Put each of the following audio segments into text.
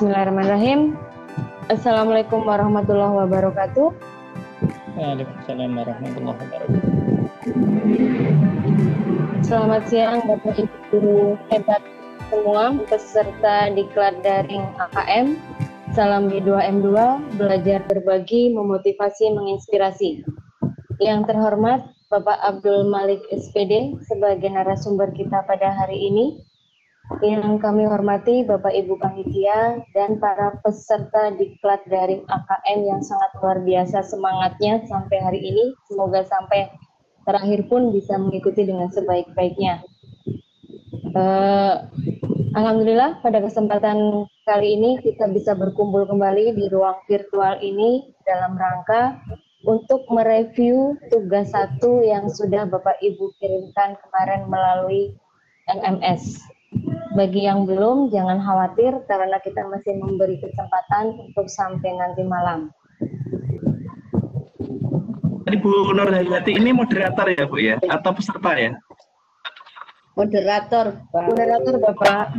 Bismillahirrahmanirrahim. Assalamualaikum warahmatullahi wabarakatuh. Waalaikumsalam warahmatullahi wabarakatuh. Selamat siang Bapak Ibu guru hebat semua peserta diklat daring AKM. Salam B2M2, belajar berbagi, memotivasi, menginspirasi. Yang terhormat Bapak Abdul Malik SPD sebagai narasumber kita pada hari ini. Yang kami hormati Bapak Ibu Panitia dan para peserta diklat daring AKM yang sangat luar biasa semangatnya sampai hari ini. Semoga sampai terakhir pun bisa mengikuti dengan sebaik-baiknya. Alhamdulillah pada kesempatan kali ini kita bisa berkumpul kembali di ruang virtual ini dalam rangka untuk mereview tugas 1 yang sudah Bapak Ibu kirimkan kemarin melalui MMS. Bagi yang belum, jangan khawatir karena kita masih memberi kesempatan untuk sampai nanti malam. Bu Nur Hayati ini moderator ya Bu ya? Atau peserta ya? Moderator, Pak. Moderator, Bapak.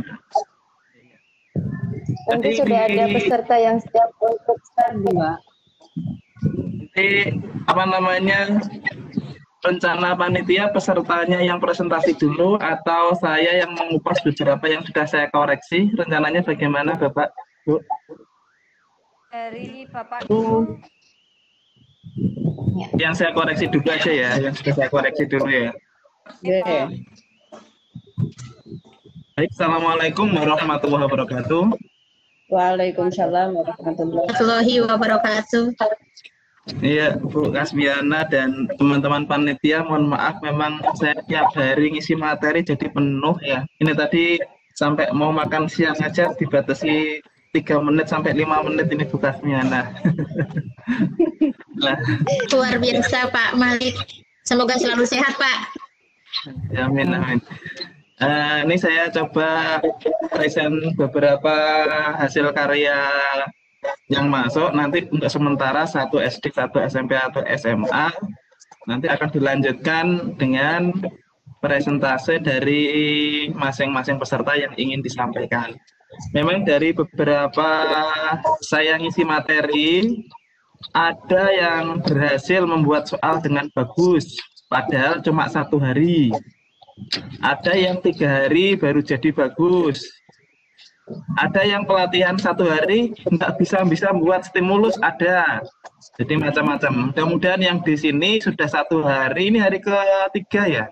Nanti sudah ada peserta yang siap untuk start 2. Jadi apa namanya, rencana panitia pesertanya yang presentasi dulu atau saya yang mengupas beberapa yang sudah saya koreksi? Rencananya bagaimana Bapak, Bu? Dari Bapak Ibu. Yang saya koreksi dulu aja ya, yang sudah saya koreksi dulu ya. Baik, Assalamualaikum warahmatullahi wabarakatuh. Waalaikumsalam warahmatullahi wabarakatuh. Iya, Bu Kasbiana dan teman-teman panitia, mohon maaf memang saya tiap hari ngisi materi jadi penuh ya. Ini tadi sampai mau makan siang aja dibatasi 3 menit sampai 5 menit ini Bu Kasbiana. Nah, luar biasa Pak Malik. Semoga selalu sehat Pak. Amin, amin. Ini saya coba present beberapa hasil karya yang masuk. Nanti untuk sementara 1 SD, 1 SMP atau SMA. Nanti akan dilanjutkan dengan presentase dari masing-masing peserta yang ingin disampaikan. Memang dari beberapa saya ngisi materi, ada yang berhasil membuat soal dengan bagus, padahal cuma 1 hari. Ada yang 3 hari baru jadi bagus. Ada yang pelatihan 1 hari nggak bisa buat stimulus, ada. Jadi macam-macam. Mudah-mudahan yang di sini sudah 1 hari, ini hari ke-3 ya.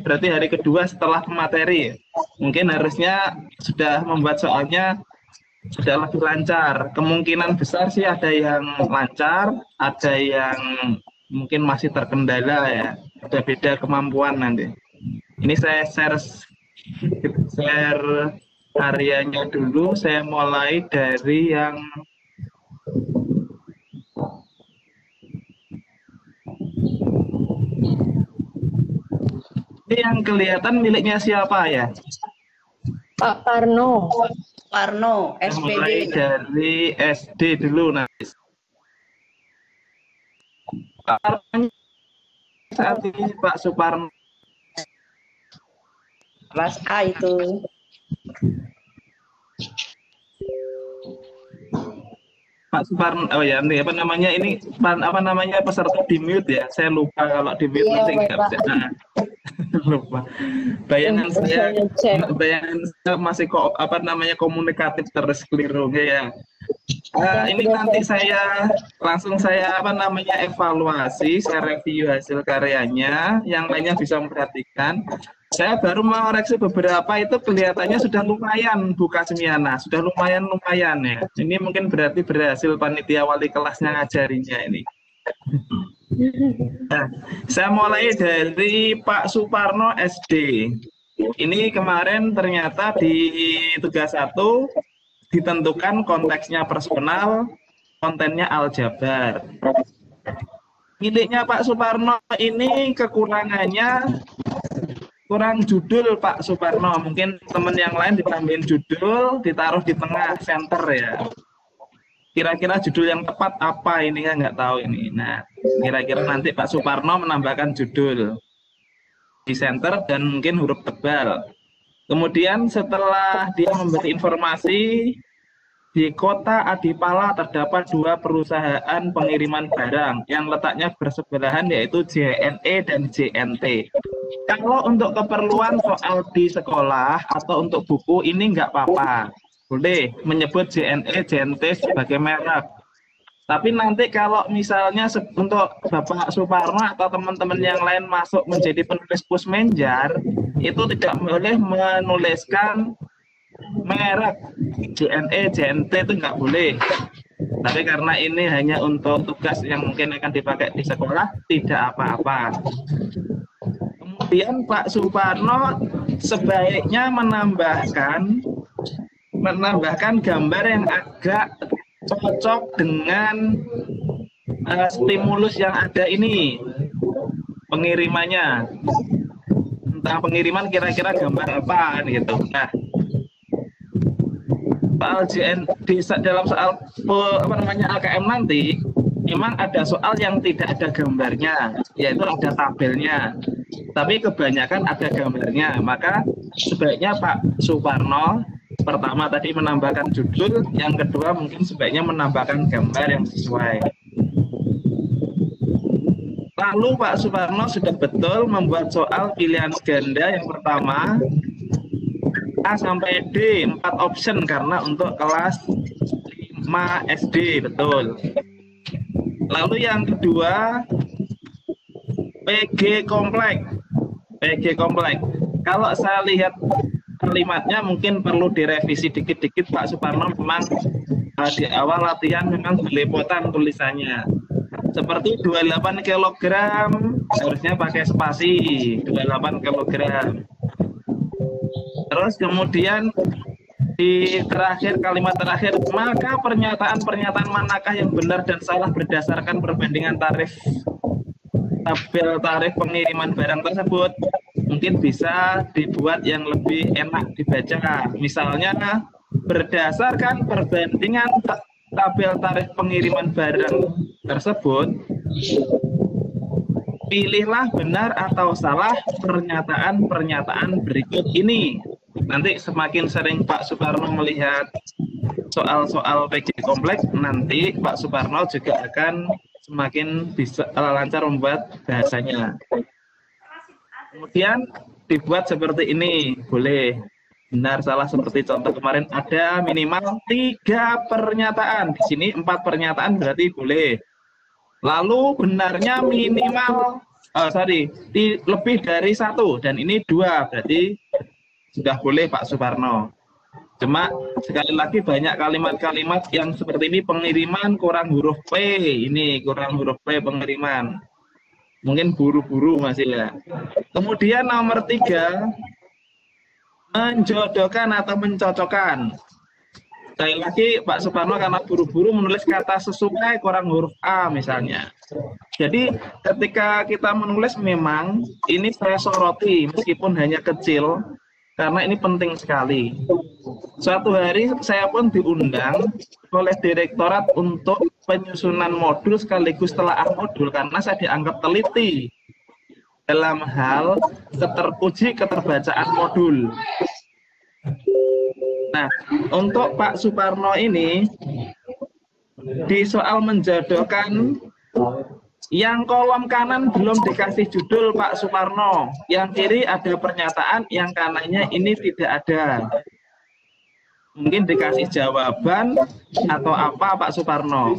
Berarti hari kedua setelah materi. Mungkin harusnya sudah membuat soalnya sudah lebih lancar. Kemungkinan besar sih ada yang lancar, ada yang mungkin masih terkendala ya. Beda-beda kemampuan nanti. Ini saya share karyanya dulu. Saya mulai dari yang ini yang kelihatan miliknya siapa ya? Pak Parno. Parno, SPD. Mulai dari SD dulu nanti. Saat ini Pak Suparno. Kelas A itu. Pak Suparno, oh ya, ini apa namanya peserta di mute ya? Saya lupa kalau di mute nanti nggak bisa. Lupa. Bayangan saya masih komunikatif terus keliru ya. Ini nanti saya evaluasi, saya review hasil karyanya, yang lainnya bisa memperhatikan. Saya baru mengoreksi beberapa itu kelihatannya sudah lumayan Bu Kasmiana, sudah lumayan ya. Ini mungkin berarti berhasil panitia wali kelasnya ngajarinya ini. Nah, saya mulai dari Pak Suparno SD. Ini kemarin ternyata di tugas 1 ditentukan konteksnya personal, kontennya aljabar. Miliknya Pak Suparno ini kekurangannya kurang judul Pak Suparno. Mungkin teman yang lain ditambahin judul, ditaruh di tengah center ya. Kira-kira judul yang tepat apa ini kan nggak tahu ini. Nah, kira-kira nanti Pak Suparno menambahkan judul di center dan mungkin huruf tebal. Kemudian setelah dia memberi informasi, di kota Adipala terdapat 2 perusahaan pengiriman barang yang letaknya bersebelahan, yaitu JNE dan JNT. Kalau untuk keperluan soal di sekolah atau untuk buku ini nggak apa-apa, boleh menyebut JNE, JNT sebagai merek. Tapi nanti kalau misalnya untuk Bapak Suparno atau teman-teman yang lain masuk menjadi penulis Pusmenjar, itu tidak boleh menuliskan merek JNE, JNT, itu nggak boleh. Tapi karena ini hanya untuk tugas yang mungkin akan dipakai di sekolah, tidak apa-apa. Kemudian Pak Suparno sebaiknya menambahkan gambar yang agak cocok dengan stimulus yang ada ini, pengirimannya. Tentang pengiriman kira-kira gambar apa gitu. Nah, soal dalam soal AKM nanti memang ada soal yang tidak ada gambarnya, yaitu ada tabelnya. Tapi kebanyakan ada gambarnya. Maka sebaiknya Pak Suparno pertama tadi menambahkan judul, yang kedua mungkin sebaiknya menambahkan gambar yang sesuai. Lalu Pak Suparno sudah betul membuat soal pilihan ganda yang pertama A sampai D, 4 option karena untuk kelas 5 SD, betul. Lalu yang kedua PG kompleks. Kalau saya lihat kalimatnya mungkin perlu direvisi dikit-dikit Pak Suparno. Memang di awal latihan memang belepotan tulisannya. Seperti 28 kg harusnya pakai spasi 28 kg. Terus kemudian di kalimat terakhir, maka pernyataan manakah yang benar dan salah berdasarkan perbandingan tabel tarif pengiriman barang tersebut, mungkin bisa dibuat yang lebih enak dibaca. Misalnya berdasarkan perbandingan tabel tarif pengiriman barang tersebut, pilihlah benar atau salah pernyataan berikut ini. Nanti semakin sering Pak Suparno melihat soal-soal PG kompleks, nanti Pak Suparno juga akan semakin bisa lancar membuat bahasanya. Kemudian dibuat seperti ini, boleh benar salah seperti contoh kemarin ada minimal 3 pernyataan. Di sini 4 pernyataan berarti boleh. Lalu benarnya minimal lebih dari 1 dan ini 2 berarti sudah boleh Pak Suparno. Cuma sekali lagi banyak kalimat-kalimat yang seperti ini, pengiriman kurang huruf P, ini kurang huruf P pengiriman. Mungkin buru-buru masih ya. Kemudian nomor 3, menjodohkan atau mencocokkan. Sekali lagi Pak Suparno karena buru-buru menulis kata sesuai kurang huruf A misalnya. Jadi ketika kita menulis memang ini saya soroti meskipun hanya kecil, karena ini penting sekali. Suatu hari saya pun diundang oleh direktorat untuk penyusunan modul sekaligus telaah modul karena saya dianggap teliti dalam hal keterbacaan modul. Nah, untuk Pak Suparno ini di soal menjodohkan, yang kolom kanan belum dikasih judul Pak Suparno, yang kiri ada pernyataan, yang kanannya ini tidak ada. Mungkin dikasih jawaban atau apa Pak Suparno,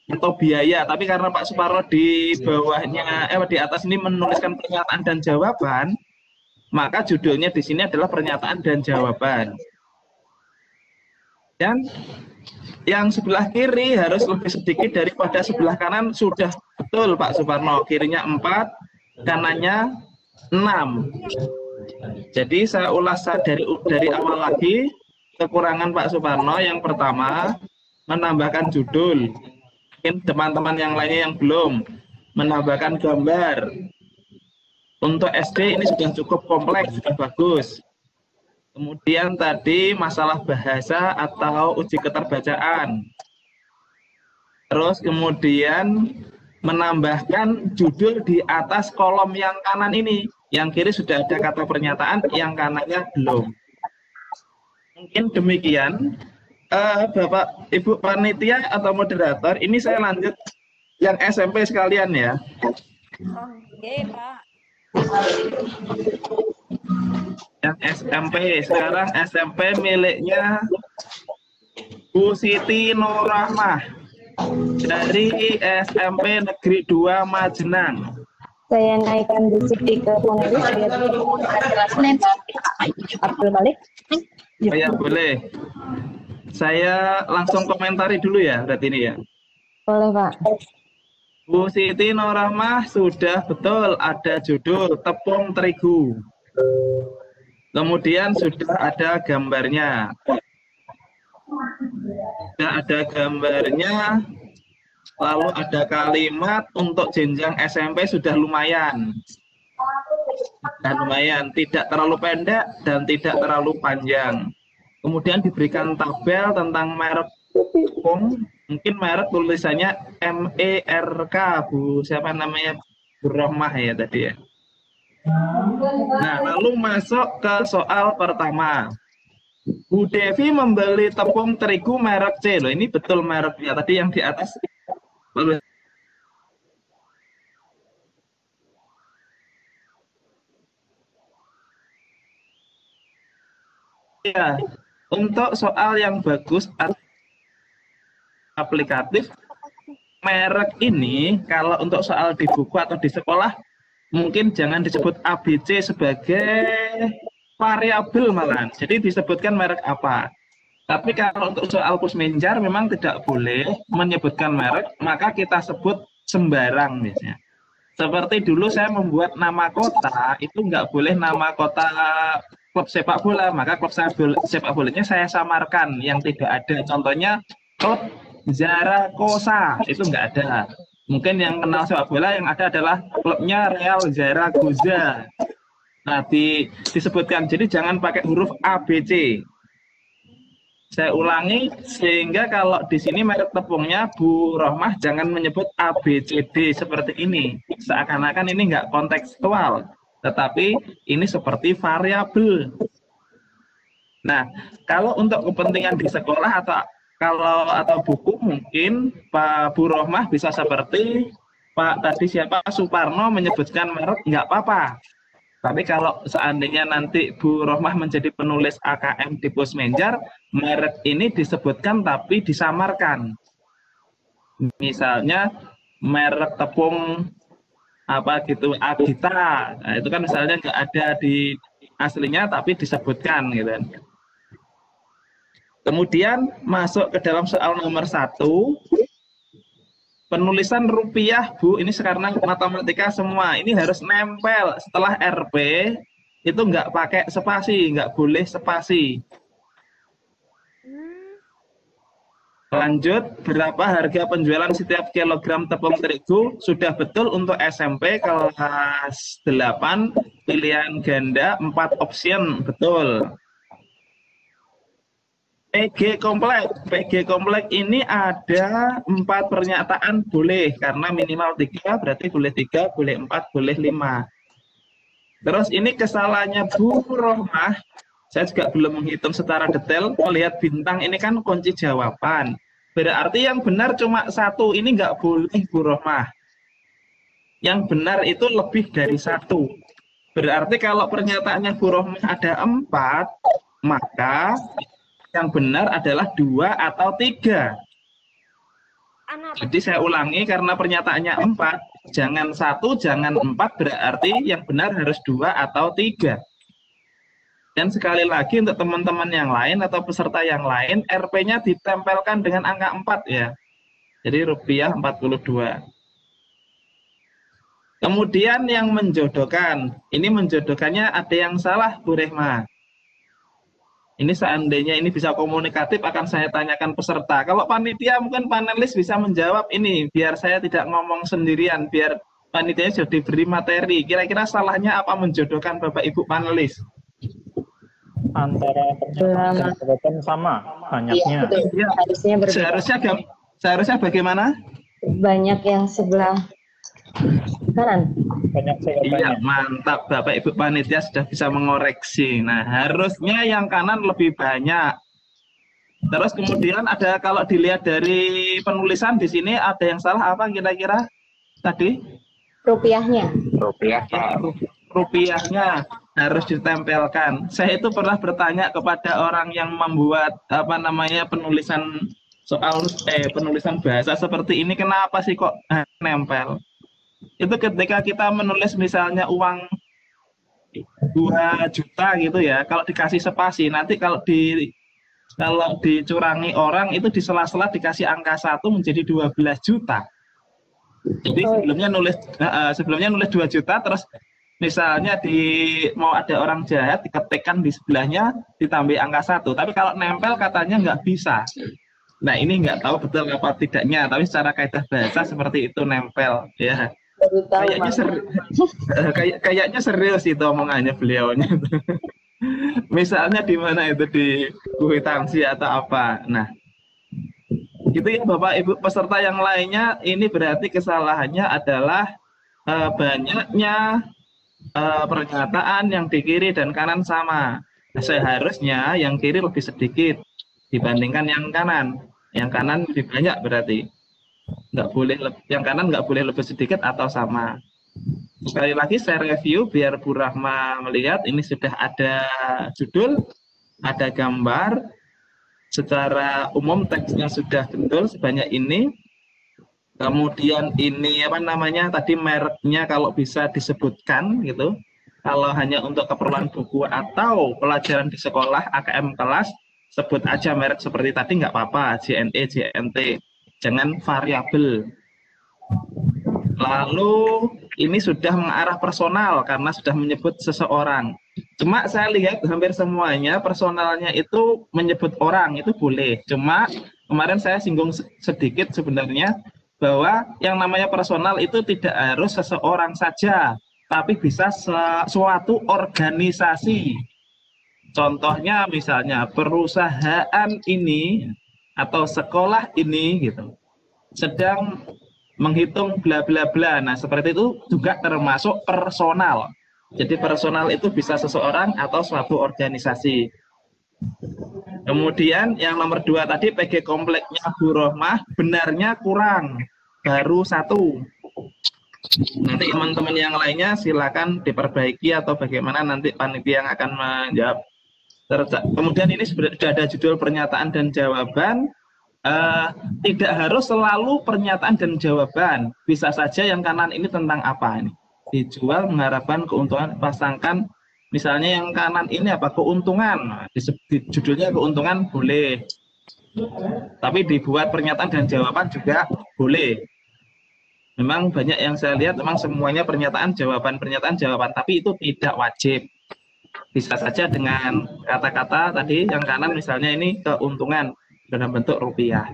atau biaya. Tapi karena Pak Suparno di bawahnya, di atas ini menuliskan pernyataan dan jawaban, maka judulnya di sini adalah pernyataan dan jawaban. Dan yang sebelah kiri harus lebih sedikit daripada sebelah kanan. Sudah betul Pak Suparno, kirinya 4, kanannya 6. Jadi saya ulas dari awal lagi. Kekurangan Pak Suparno yang pertama, menambahkan judul. Mungkin teman-teman yang lainnya yang belum, menambahkan gambar. Untuk SD ini sudah cukup kompleks, sudah bagus. Kemudian tadi masalah bahasa atau uji keterbacaan. Terus kemudian menambahkan judul di atas kolom yang kanan ini. Yang kiri sudah ada kata pernyataan, yang kanannya belum. Mungkin demikian. Bapak, Ibu panitia atau moderator, ini saya lanjut yang SMP sekalian ya. Oke, Pak. Yang SMP, sekarang SMP miliknya Bu Siti Nurrahmah dari SMP Negeri 2 Majenang. Saya naikkan Bu Siti ke panelis biar Abdul Malik. Ya boleh. Saya langsung komentari dulu ya, berarti ini ya. Boleh, Pak. Bu Siti Nurrahmah sudah betul ada judul tepung terigu. Kemudian sudah ada gambarnya. Sudah ada gambarnya. Lalu ada kalimat untuk jenjang SMP sudah lumayan. Dan lumayan, tidak terlalu pendek dan tidak terlalu panjang. Kemudian diberikan tabel tentang merek tepung, mungkin merek tulisannya MERK, Bu. Siapa namanya? Bu Rohmah ya tadi ya. Nah, lalu masuk ke soal pertama. Bu Devi membeli tepung terigu merek C. Loh, ini betul mereknya. Tadi yang di atas. Ya, untuk soal yang bagus aplikatif, merek ini kalau untuk soal di buku atau di sekolah mungkin jangan disebut ABC sebagai variabel malahan. Jadi disebutkan merek apa. Tapi kalau untuk soal Pusmenjar memang tidak boleh menyebutkan merek, maka kita sebut sembarang misalnya. Seperti dulu saya membuat nama kota, itu nggak boleh nama kota klub sepak bola, maka klub sepak bolanya saya samarkan yang tidak ada. Contohnya klub Zaragoza, itu nggak ada. Mungkin yang kenal sepak bola yang ada adalah klubnya Real Zaragoza. Nah, disebutkan. Jadi jangan pakai huruf ABC. Saya ulangi, sehingga kalau di sini merek tepungnya Bu Rohmah jangan menyebut ABCD seperti ini. Seakan-akan ini nggak kontekstual, tetapi ini seperti variabel. Nah, kalau untuk kepentingan di sekolah atau buku mungkin Pak Bu Rohmah bisa seperti Pak tadi siapa Suparno menyebutkan merek nggak apa-apa. Tapi kalau seandainya nanti Bu Rohmah menjadi penulis AKM di Pusmenjar, merek ini disebutkan tapi disamarkan. Misalnya merek tepung apa gitu Agita, nah, itu kan misalnya nggak ada di aslinya tapi disebutkan gitu. Kemudian masuk ke dalam soal nomor 1. Penulisan rupiah, Bu, ini sekarang matematika semua, ini harus nempel. Setelah RP, itu nggak pakai spasi, nggak boleh spasi. Lanjut, berapa harga penjualan setiap kilogram tepung terigu? Sudah betul untuk SMP kelas 8, pilihan ganda, 4 option, betul. PG komplek ini ada 4 pernyataan boleh, karena minimal 3, berarti boleh 3, boleh 4, boleh 5. Terus ini kesalahannya Bu Rohmah, saya juga belum menghitung secara detail, melihat bintang ini kan kunci jawaban. Berarti yang benar cuma 1, ini nggak boleh Bu Rohmah. Yang benar itu lebih dari 1. Berarti kalau pernyataannya Bu Rohmah ada 4, maka yang benar adalah 2 atau 3. Jadi saya ulangi, karena pernyataannya 4, jangan 1, jangan 4, berarti yang benar harus 2 atau 3. Dan sekali lagi untuk teman-teman yang lain atau peserta yang lain, RP-nya ditempelkan dengan angka 4 ya. Jadi rupiah 42. Kemudian yang menjodohkan, ini menjodohkannya ada yang salah Bu Rehma. Ini seandainya ini bisa komunikatif akan saya tanyakan peserta. Kalau panitia mungkin panelis bisa menjawab ini, biar saya tidak ngomong sendirian, biar panitianya sudah diberi materi. Kira-kira salahnya apa menjodohkan Bapak Ibu panelis? Antara pernyataan dan jawaban sama banyaknya. Ya, harusnya berbeda. Seharusnya bagaimana? Banyak yang sebelah kanan. Banyak Iya, sedotannya. mantap. Bapak Ibu panitia sudah bisa mengoreksi. Nah, harusnya yang kanan lebih banyak. Terus kemudian ada, kalau dilihat dari penulisan di sini ada yang salah apa kira-kira tadi? Rupiahnya. Rupiah, Ya, Pak. rupiahnya harus ditempelkan. Saya itu pernah bertanya kepada orang yang membuat apa namanya penulisan soal penulisan bahasa seperti ini, kenapa sih kok nempel? Itu ketika kita menulis misalnya uang 2 juta gitu ya, kalau dikasih spasi, nanti kalau dicurangi orang itu di sela-sela dikasih angka 1 menjadi 12 juta. Jadi sebelumnya nulis 2 juta, terus misalnya mau ada orang jahat diketikkan di sebelahnya ditambah angka 1. Tapi kalau nempel katanya nggak bisa. Nah, ini nggak tahu betul apa tidaknya, tapi secara kaidah bahasa seperti itu, nempel ya. Baru tahu, Kayaknya Pak. kayaknya serius itu omongannya beliaunya. Misalnya di mana itu, di kwitansi atau apa. Nah, itu ya Bapak Ibu peserta yang lainnya, ini berarti kesalahannya adalah banyaknya pernyataan yang di kiri dan kanan sama. Seharusnya yang kiri lebih sedikit dibandingkan yang kanan. Yang kanan lebih banyak berarti. Nggak boleh yang kanan nggak boleh lebih sedikit atau sama. Sekali lagi saya review biar Bu Rahma melihat, ini sudah ada judul, ada gambar, secara umum teksnya sudah betul sebanyak ini. Kemudian ini apa namanya tadi, mereknya kalau bisa disebutkan gitu. Kalau hanya untuk keperluan buku atau pelajaran di sekolah AKM kelas, sebut aja merek seperti tadi nggak apa-apa, JNE, JNT, jangan variabel. Lalu ini sudah mengarah personal karena sudah menyebut seseorang. Cuma saya lihat hampir semuanya personalnya itu menyebut orang, itu boleh. Cuma kemarin saya singgung sedikit sebenarnya bahwa yang namanya personal itu tidak harus seseorang saja, tapi bisa suatu organisasi. Contohnya misalnya perusahaan ini atau sekolah ini gitu sedang menghitung bla bla bla. Nah, seperti itu juga termasuk personal. Jadi personal itu bisa seseorang atau suatu organisasi. Kemudian yang nomor 2 tadi, PG kompleknya Bu Rohmah benarnya kurang, baru 1. Nanti teman-teman yang lainnya silakan diperbaiki atau bagaimana, nanti panitia yang akan menjawab. Kemudian ini sudah ada judul pernyataan dan jawaban. Tidak harus selalu pernyataan dan jawaban, bisa saja yang kanan ini tentang apa ini, dijual mengharapkan keuntungan, pasangkan misalnya yang kanan ini apa, keuntungan, di judulnya keuntungan boleh, tapi dibuat pernyataan dan jawaban juga boleh. Memang banyak yang saya lihat memang semuanya pernyataan jawaban, tapi itu tidak wajib, bisa saja dengan kata-kata tadi yang kanan misalnya ini keuntungan dalam bentuk rupiah.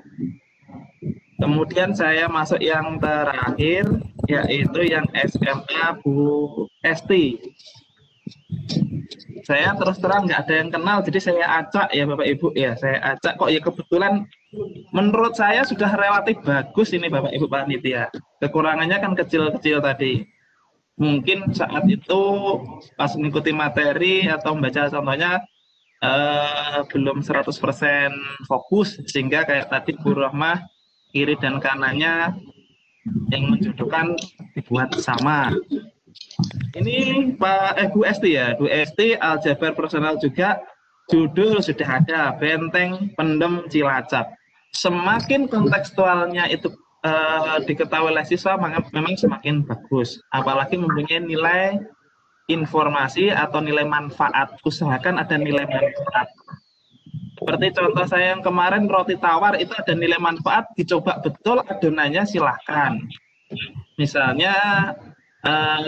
Kemudian saya masuk yang terakhir, yaitu yang SMA Bu Esti. Saya terus terang nggak ada yang kenal, jadi saya acak ya Bapak Ibu ya, saya acak kok ya, kebetulan menurut saya sudah relatif bagus ini Bapak Ibu panitia. Kekurangannya kan kecil-kecil tadi. Mungkin saat itu pas mengikuti materi atau membaca contohnya belum 100% fokus, sehingga kayak tadi Bu Rohmah kiri dan kanannya yang menjodohkan dibuat sama. Ini Bu Esti ya, Bu Esti aljabar personal juga, judul sudah ada, Benteng Pendem Cilacap. Semakin kontekstualnya itu diketahui oleh siswa memang semakin bagus, apalagi mempunyai nilai informasi atau nilai manfaat. Usahakan ada nilai manfaat. Seperti contoh saya yang kemarin roti tawar itu ada nilai manfaat, dicoba betul adonannya silahkan. Misalnya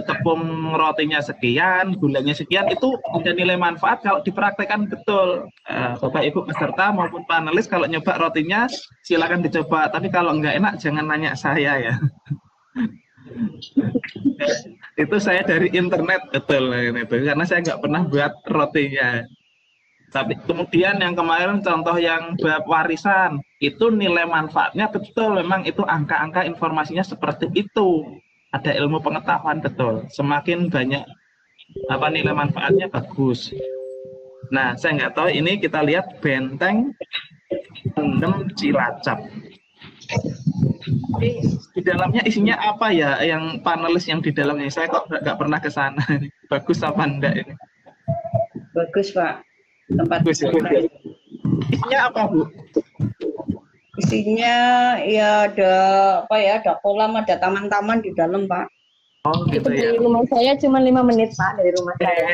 tepung rotinya sekian, gulanya sekian, itu ada nilai manfaat kalau dipraktekkan betul. Bapak Ibu peserta maupun panelis kalau nyoba rotinya silahkan dicoba, tapi kalau nggak enak jangan nanya saya ya. Itu saya dari internet betul itu, karena saya nggak pernah buat rotinya. Tapi kemudian yang kemarin contoh yang bab warisan itu nilai manfaatnya betul, memang itu angka-angka informasinya seperti itu. ada ilmu pengetahuan betul. Semakin banyak nilai manfaatnya bagus. Nah, saya nggak tahu ini kita lihat benteng Pendem Cilacap. Di dalamnya isinya apa ya? Yang panelis yang di dalamnya saya kok nggak pernah ke sana. Bagus apa enggak ini? Bagus, Pak. Tempat Bagus, ya. Isinya apa, Bu? isinya ya ada apa ya? Ada kolam, ada taman-taman di dalam, Pak. Oh, Itu gitu ya. dari rumah saya cuma 5 menit Pak, dari rumah saya.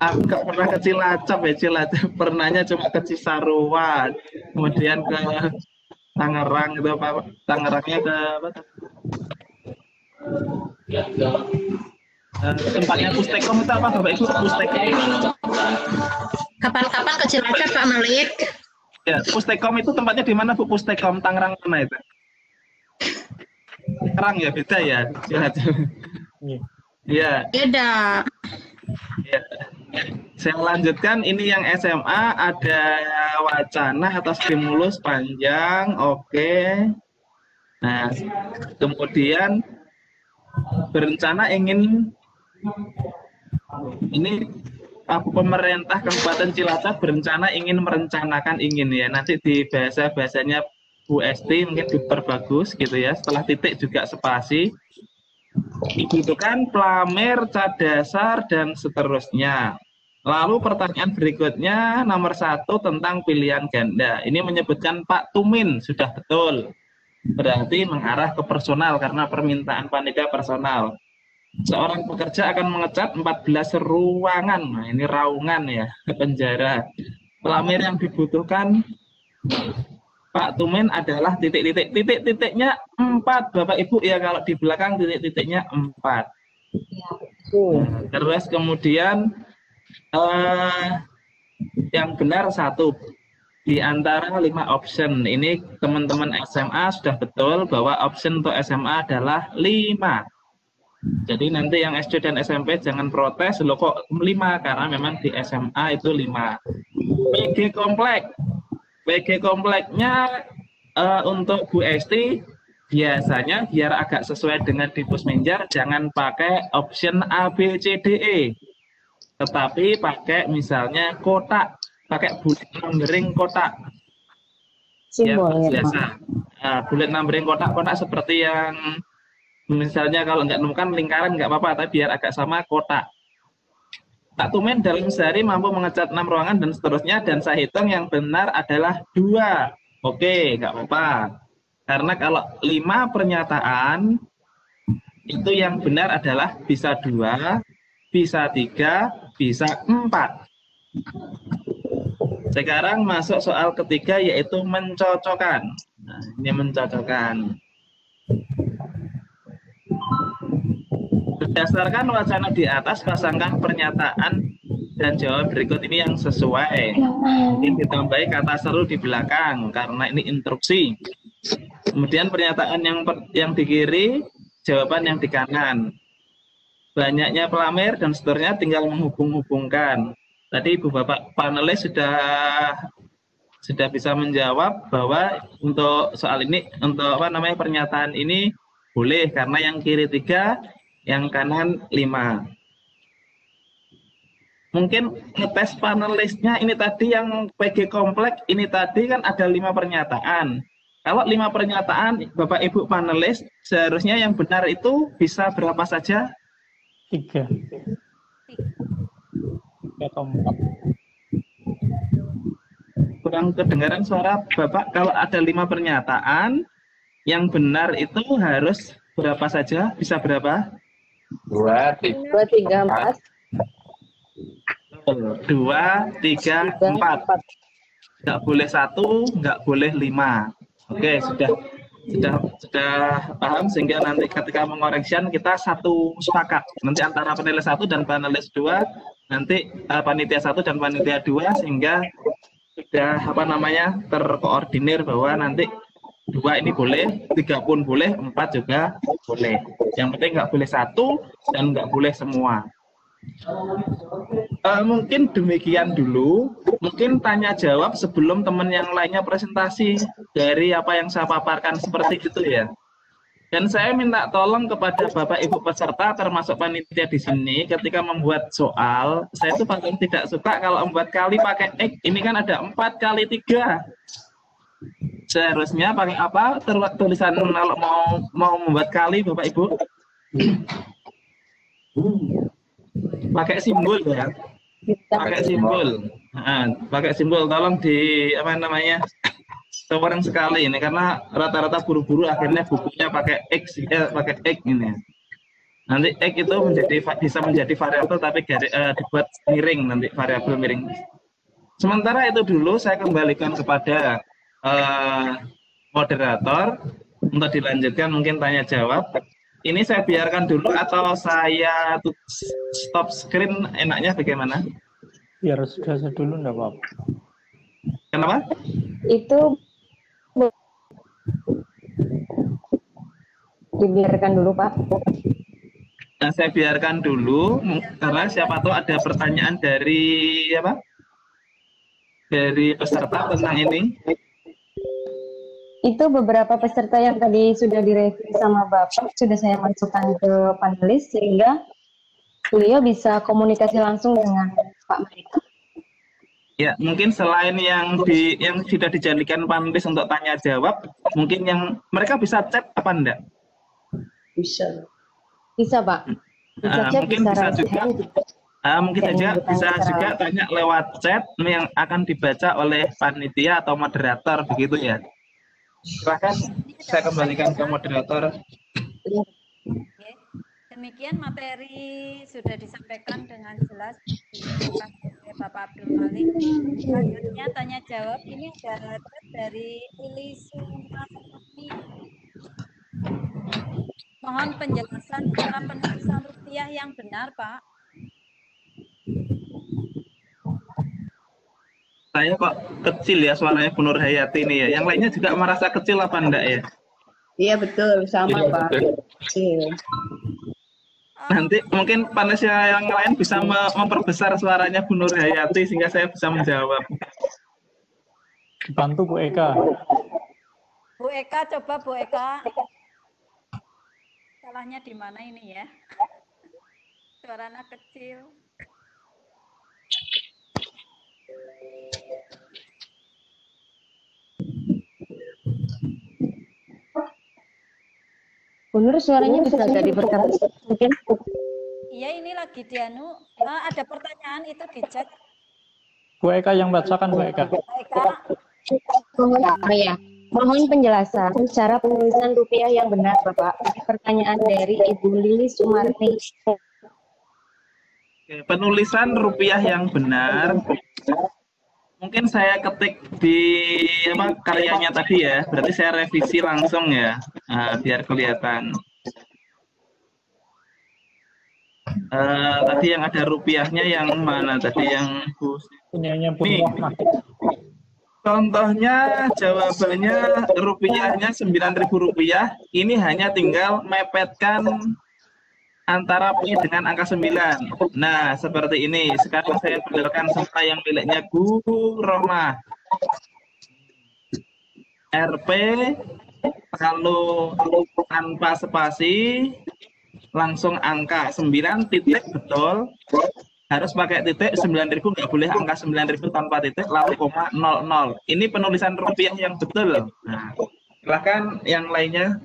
Aku nggak pernah ke Cilacap ya, Cilacap pernahnya cuma ke Cisarua, kemudian ke Tangerang itu apa? Tangerangnya ke apa? Tempatnya Pustekom itu apa, Bapak Ibu? Pustekom. Kapan-kapan ke Cilacap Pak Malik. Ya, Pustekom itu tempatnya di mana, Bu? Pustekom Tangerang mana itu? Tangerang ya, beda ya, Cilacap. Iya. Beda. Ya. Saya lanjutkan, ini yang SMA ada wacana atau stimulus panjang, oke. Nah, kemudian berencana ingin ini pemerintah Kabupaten Cilacap berencana merencanakan ya. Nanti di bahasanya Bu Esti mungkin diperbagus gitu ya. Setelah titik juga spasi. Dibutuhkan plamer, cadasar, dan seterusnya. Lalu pertanyaan berikutnya nomor 1 tentang pilihan ganda. Ini menyebutkan Pak Tumin, sudah betul. Berarti mengarah ke personal karena permintaan panitia personal. Seorang pekerja akan mengecat 14 ruangan. Nah, ini raungan ya, penjara. Plamer yang dibutuhkan Pak Tumin adalah titik-titiknya 4, Bapak Ibu ya, kalau di belakang titik-titiknya 4. Terus kemudian yang benar 1 di antara 5 option. Ini teman-teman SMA sudah betul bahwa option untuk SMA adalah 5. Jadi nanti yang SD dan SMP jangan protes, loh kok 5, karena memang di SMA itu 5. PG komplek. PG kompleknya untuk Bu Esti biasanya biar agak sesuai dengan di Pusmenjar jangan pakai option A, B, C, D, E. Tetapi pakai misalnya kotak, pakai bulat numbering kotak. Simbolnya. Ya, biasa. Bulat numbering kotak-kotak seperti yang misalnya kalau nggak nemukan lingkaran nggak apa-apa, tapi biar agak sama kotak. Pak Tumin dalam sehari mampu mengecat 6 ruangan dan seterusnya, dan saya hitung yang benar adalah 2. Oke, nggak apa-apa. Karena kalau 5 pernyataan, itu yang benar adalah bisa 2, bisa 3, bisa 4. Sekarang masuk soal ketiga, yaitu mencocokkan. Nah, ini mencocokkan. Berdasarkan wacana di atas, pasangkan pernyataan dan jawaban berikut ini yang sesuai. Ini ditambahi kata seru di belakang karena ini instruksi. Kemudian pernyataan yang di kiri, jawaban yang di kanan. Banyaknya pelamer dan seterusnya tinggal menghubung-hubungkan. Tadi Ibu Bapak panelis sudah bisa menjawab bahwa untuk soal ini, untuk pernyataan ini boleh karena yang kiri 3, yang kanan 5. Mungkin ngetes panelisnya ini tadi yang PG komplek, ini tadi kan ada 5 pernyataan. Kalau 5 pernyataan, Bapak Ibu panelis, seharusnya yang benar itu bisa berapa saja? 3. 3 atau 4. Kurang kedengaran suara Bapak. Kalau ada 5 pernyataan, yang benar itu harus berapa saja? Bisa berapa? 2, 3, 4. 2, 3, 4. Nggak boleh 1, nggak boleh 5. Oke, sudah paham, sehingga nanti ketika mengoreksian kita satu sepakat. Nanti antara panelis 1 dan panelis 2, nanti panitia 1 dan panitia 2, sehingga sudah terkoordinir bahwa nanti 2 ini boleh, 3 pun boleh, 4 juga boleh. Yang penting nggak boleh 1 dan nggak boleh semua. Mungkin demikian dulu. Mungkin tanya jawab sebelum teman yang lainnya presentasi dari apa yang saya paparkan seperti itu ya. Dan saya minta tolong kepada Bapak Ibu peserta termasuk panitia di sini ketika membuat soal, saya itu paling tidak suka kalau membuat kali pakai X. Ini kan ada 4 kali 3. Seharusnya pakai apa? Tulisan kalau mau membuat kali Bapak Ibu. Pakai simbol ya. Pakai simbol. Nah, pakai simbol tolong di apa namanya? Sering sekali ini karena rata-rata buru-buru akhirnya bukunya pakai X pakai X ini. Nanti X itu bisa menjadi variabel tapi dibuat miring nanti variabel miring. Sementara itu dulu saya kembalikan kepada moderator untuk dilanjutkan mungkin tanya jawab. Ini saya biarkan dulu atau saya stop screen enaknya bagaimana? Biar sudah dulu enggak apa-apa. Kenapa? Itu dibiarkan dulu, Pak. Nah, saya biarkan dulu karena siapa tahu ada pertanyaan dari apa? Dari peserta tentang ini. Itu beberapa peserta yang tadi sudah direview sama Bapak sudah saya masukkan ke panelis sehingga beliau bisa komunikasi langsung dengan Pak Malik. Ya, mungkin selain yang sudah dijadikan panelis untuk tanya jawab, mungkin yang mereka bisa chat apa enggak? Bisa. Bisa, Pak. Bisa chat, mungkin bisa juga. Mungkin saja bisa juga tanya lewat chat yang akan dibaca oleh panitia atau moderator begitu ya. Silakan saya kembalikan ke moderator. Oke. Demikian materi sudah disampaikan dengan jelas oleh Bapak Abdul Malik. Selanjutnya tanya jawab ini ada dari Ili Sumarni. Mohon penjelasan cara penulisan rupiah yang benar, Pak. Saya kok kecil ya suaranya Bu Nur Hayati ini ya. Yang lainnya juga merasa kecil apa enggak ya? Iya betul, sama Iya, Pak. betul. Iya. Nanti mungkin panitia yang lain bisa memperbesar suaranya Bu Nur Hayati sehingga saya bisa menjawab. Bantu Bu Eka. Bu Eka, coba Bu Eka. Salahnya di mana ini ya? Suaranya kecil. Benar suaranya bisa agak diperkeras mungkin. Iya, ini lagi dianu. Ada pertanyaan itu di chat. Bu Eka yang bacakan, Bu Eka. Bu Eka. Mohon penjelasan cara penulisan rupiah yang benar, Bapak. Pertanyaan dari Ibu Lili Sumarni. Penulisan rupiah yang benar mungkin saya ketik di karyanya tadi ya, berarti saya revisi langsung ya, biar kelihatan. Tadi yang ada rupiahnya yang mana tadi yang Punyanya Bu nih, Rahmat. contohnya jawabannya rupiahnya Rp9.000, ini hanya tinggal mepetkan antara P dengan angka 9. Nah, seperti ini. Sekarang saya benarkan sama yang miliknya Guru Rohmah. RP, kalau tanpa spasi, langsung angka 9 titik, betul. Harus pakai titik, 9.000 nggak boleh angka 9.000 tanpa titik, lalu koma 00. Ini penulisan rupiah yang betul. Nah, silahkan yang lainnya.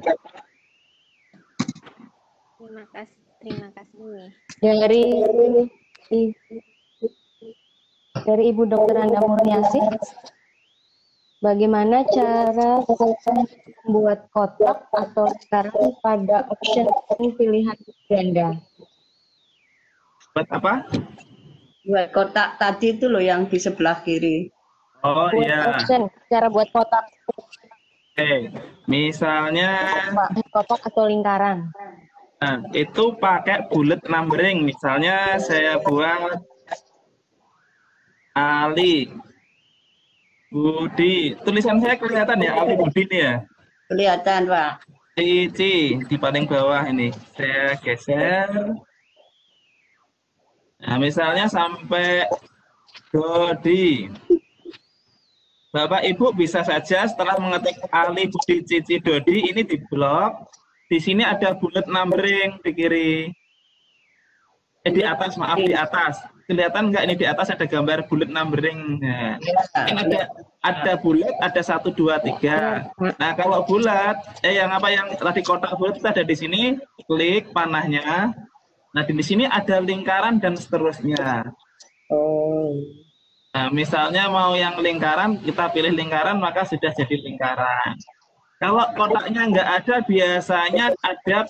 Terima kasih. Dari Ibu Dr. Anda Murniasi, bagaimana cara membuat kotak atau sekarang pada option pilihan ganda? Buat apa? Buat kotak tadi itu loh yang di sebelah kiri. Oh Buat iya. option, cara buat kotak. Oke, misalnya Kotak atau lingkaran. nah, itu pakai bullet numbering. Misalnya saya buat Ali Budi. Tulisan saya kelihatan ya, Ali Budi ini ya. Kelihatan, Pak. Cici di paling bawah ini. Saya geser. Nah, misalnya sampai Dodi. Bapak Ibu bisa saja setelah mengetik Ali Budi Cici Dodi ini di blok. di sini ada bulat numbering di kiri. Di atas, maaf, di atas. Kelihatan nggak ini di atas ada gambar bulat numbering. Nah, kan ada bulat, ada 1, 2, 3. Nah, kalau bulat, yang tadi kotak bulat itu ada di sini, klik panahnya. Nah, di sini ada lingkaran dan seterusnya. Nah, misalnya mau yang lingkaran, kita pilih lingkaran, maka sudah jadi lingkaran. Kalau kotaknya nggak ada, biasanya ada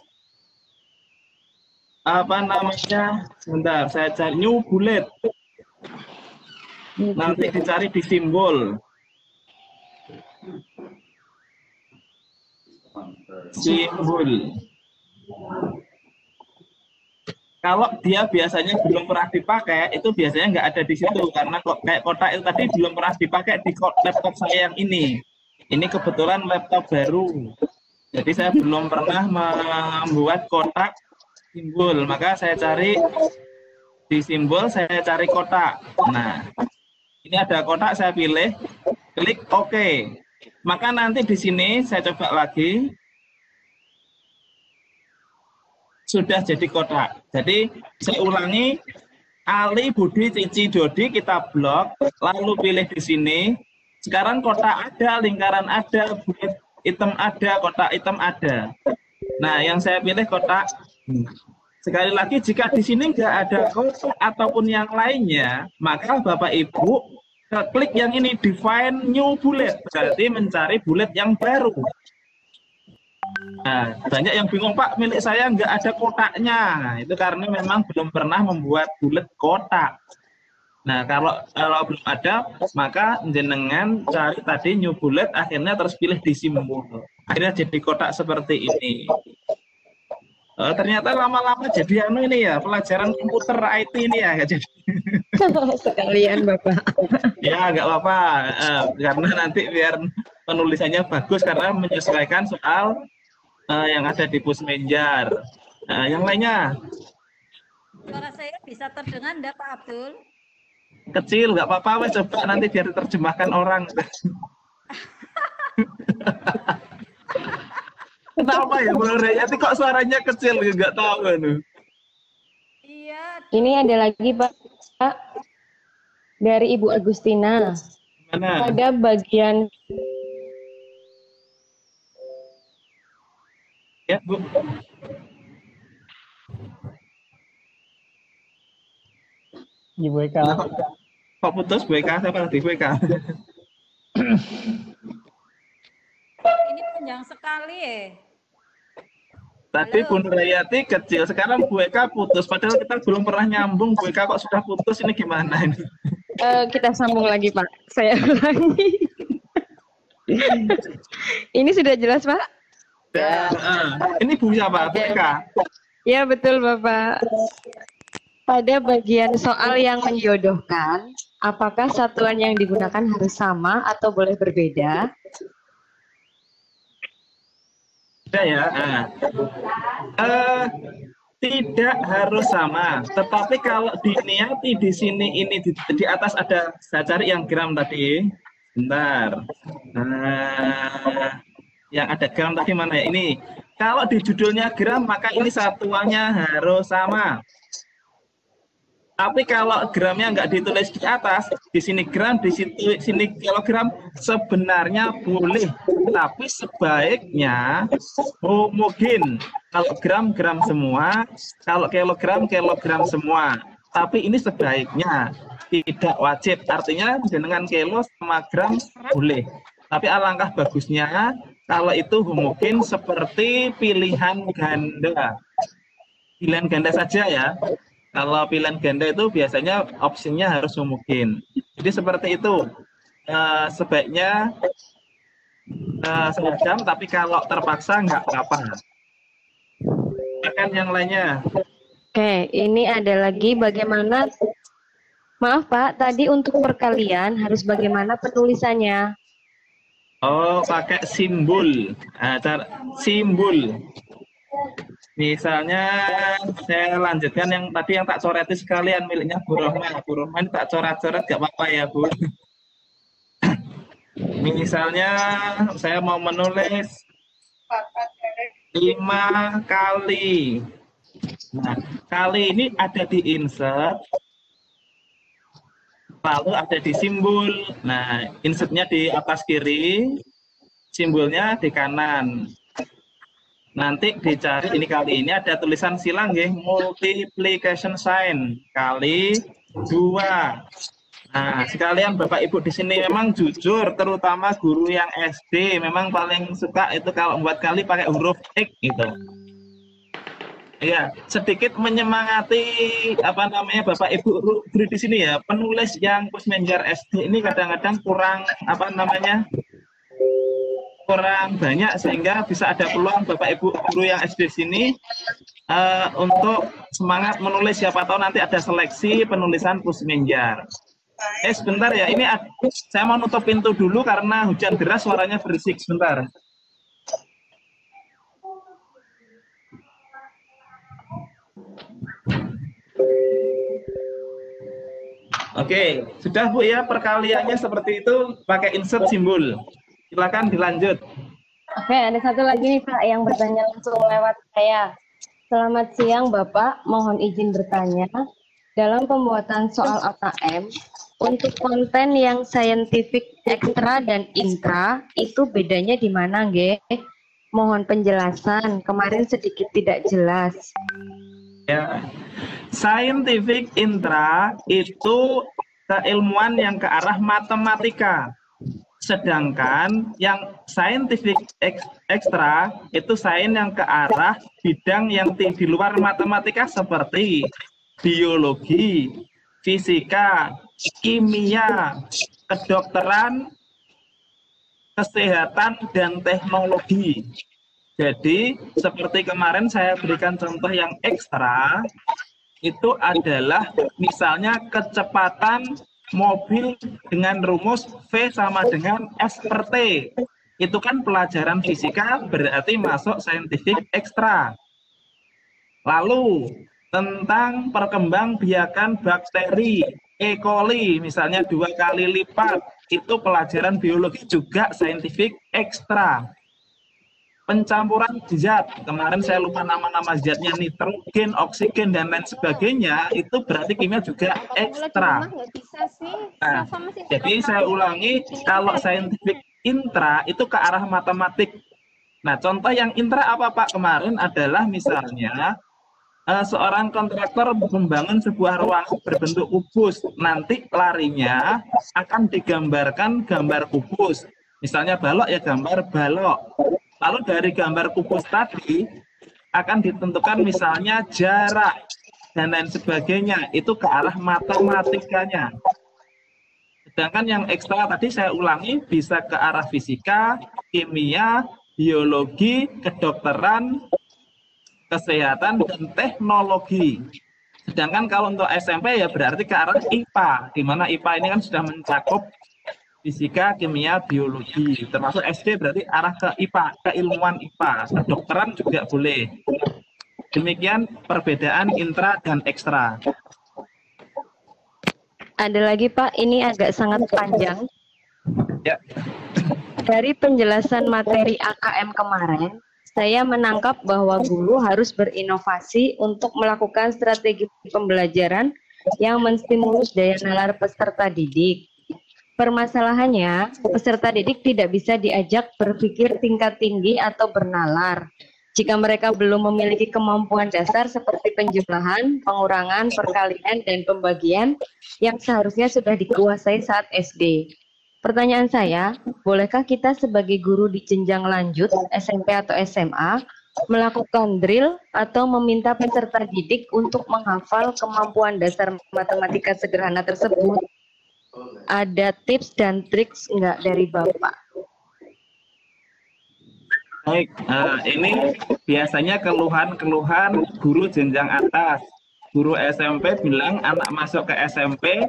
apa namanya, sebentar saya cari, new bullet, nanti dicari di simbol, kalau dia biasanya belum pernah dipakai, itu biasanya nggak ada di situ, karena kayak kotak itu tadi belum pernah dipakai di laptop saya yang ini kebetulan laptop baru, jadi saya belum pernah membuat kotak simbol, maka saya cari di simbol, saya cari kotak. Nah, ini ada kotak, saya pilih, klik OK. Maka nanti di sini saya coba lagi, sudah jadi kotak. Jadi saya ulangi, Ali, Budi, Cici, Dodi kita blok, lalu pilih di sini. Sekarang kotak ada, lingkaran ada, bulat hitam ada, kotak hitam ada. Nah, yang saya pilih kotak. Sekali lagi, jika di sini nggak ada kotak ataupun yang lainnya, maka Bapak Ibu klik yang ini, define new bullet, berarti mencari bullet yang baru. Nah, banyak yang bingung, Pak, milik saya nggak ada kotaknya. Nah, itu karena memang belum pernah membuat bullet kotak. Nah, kalau belum ada, maka jenengan cari tadi new bullet, akhirnya terus pilih di simbol. Akhirnya jadi kotak seperti ini. Ternyata lama-lama jadi ini ya, pelajaran komputer IT ini ya, nggak jadi. Sekalian Bapak. Ya, nggak apa-apa, karena nanti biar penulisannya bagus, karena menyesuaikan soal yang ada di Pusmenjar. Yang lainnya? Suara saya bisa terdengar enggak Pak Abdul? Kecil, nggak apa-apa, coba nanti biar diterjemahkan orang. Kenapa ya Bu Reyati kok suaranya kecil, nggak tahu kan? Iya. Ini ada lagi Pak, dari Ibu Agustina. Mana? Pada bagian Ya, Bu. Ibu Eka. Kok putus Bu Eka? Siapa tadi Bu Eka? Ini panjang sekali ya. Tadi Bu Nurayati kecil, sekarang Bu Eka putus. Padahal kita belum pernah nyambung. Bu Eka kok sudah putus, ini gimana ini? kita sambung lagi Pak. Saya ulangi. Ini sudah jelas Pak? Ya. Ini Bu siapa? Bu Eka? Ya betul Bapak. Pada bagian soal yang menjodohkan, apakah satuan yang digunakan harus sama atau boleh berbeda? Ya. Tidak harus sama, tetapi kalau diniati di sini ini di atas ada, saya cari yang gram tadi. Bentar. Yang ada gram tadi mana ya? Ini. Kalau di judulnya gram, maka ini satuannya harus sama. Tapi kalau gramnya nggak ditulis di atas, di sini gram, di sini kilogram, sebenarnya boleh. Tapi sebaiknya homogen. Kalau gram, gram semua. Kalau kilogram, kilogram semua. Tapi ini sebaiknya tidak wajib. Artinya dengan kilo sama gram boleh. Tapi alangkah bagusnya kalau itu homogen seperti pilihan ganda. Pilihan ganda saja ya. Kalau pilihan ganda itu biasanya opsinya harus homogen. Jadi seperti itu. Sebaiknya seragam, tapi kalau terpaksa nggak apa-apa. Akan yang lainnya. Oke, ini ada lagi bagaimana, maaf Pak, tadi untuk perkalian harus bagaimana penulisannya? Oh, pakai simbol. Simbol. Misalnya saya lanjutkan yang tadi yang tak coreti sekalian miliknya Bu Rohman. Bu Rohman tak coret-coret gak apa-apa ya Bu. Misalnya saya mau menulis 5 kali. Nah, kali ini ada di insert, lalu ada di simbol. Nah, insertnya di atas kiri, simbolnya di kanan. Nanti dicari ini kali ini ada tulisan silang ya, multiplication sign kali 2. Nah, sekalian Bapak Ibu di sini memang jujur, terutama guru yang SD memang paling suka itu kalau buat kali pakai huruf X gitu. Ya, sedikit menyemangati apa namanya Bapak Ibu guru di sini ya, penulis yang Pusmenjar SD ini kadang-kadang kurang apa namanya kurang banyak sehingga bisa ada peluang Bapak Ibu guru yang SD sini untuk semangat menulis, siapa tahu nanti ada seleksi penulisan Pusmenjar. Sebentar ya, ini saya mau nutup pintu dulu karena hujan deras suaranya berisik sebentar. Oke, sudah Bu ya perkaliannya seperti itu pakai insert simbol. Silakan dilanjut. Oke, ada satu lagi nih Pak yang bertanya langsung lewat saya. Selamat siang Bapak, mohon izin bertanya. Dalam pembuatan soal AKM, untuk konten yang scientific ekstra dan intra, itu bedanya di mana, nggih? Mohon penjelasan, kemarin sedikit tidak jelas. Ya, scientific intra itu keilmuan yang ke arah matematika. Sedangkan yang scientific extra itu sains yang ke arah bidang yang di luar matematika seperti biologi, fisika, kimia, kedokteran, kesehatan, dan teknologi. Jadi seperti kemarin saya berikan contoh yang ekstra, itu adalah misalnya kecepatan mobil dengan rumus V sama dengan S per T. Itu kan pelajaran fisika, berarti masuk scientific ekstra. Lalu tentang perkembangbiakan bakteri E. coli misalnya 2 kali lipat, itu pelajaran biologi juga scientific ekstra. Pencampuran zat, kemarin saya lupa nama-nama zatnya, nitrogen, oksigen, dan lain sebagainya, itu berarti kimia juga ekstra. Nah, jadi saya ulangi, kalau scientific intra itu ke arah matematik. Nah, contoh yang intra apa Pak kemarin adalah misalnya seorang kontraktor membangun sebuah ruangan berbentuk kubus, nanti larinya akan digambarkan gambar kubus. Misalnya balok ya gambar balok. Lalu dari gambar kubus tadi akan ditentukan misalnya jarak dan lain sebagainya, itu ke arah matematikanya. Sedangkan yang ekstra tadi saya ulangi bisa ke arah fisika, kimia, biologi, kedokteran, kesehatan, dan teknologi. Sedangkan kalau untuk SMP ya berarti ke arah IPA, di mana IPA ini kan sudah mencakup fisika, kimia, biologi. Termasuk SD berarti arah ke IPA, keilmuan IPA. Kedokteran juga boleh. Demikian perbedaan intra dan ekstra. Ada lagi Pak, ini agak sangat panjang. Ya. Dari penjelasan materi AKM kemarin, saya menangkap bahwa guru harus berinovasi untuk melakukan strategi pembelajaran yang menstimulus daya nalar peserta didik. Permasalahannya, peserta didik tidak bisa diajak berpikir tingkat tinggi atau bernalar jika mereka belum memiliki kemampuan dasar seperti penjumlahan, pengurangan, perkalian, dan pembagian yang seharusnya sudah dikuasai saat SD. Pertanyaan saya, bolehkah kita sebagai guru di jenjang lanjut SMP atau SMA melakukan drill atau meminta peserta didik untuk menghafal kemampuan dasar matematika sederhana tersebut? Ada tips dan triks enggak dari Bapak? Baik, ini biasanya keluhan-keluhan guru jenjang atas. Guru SMP bilang anak masuk ke SMP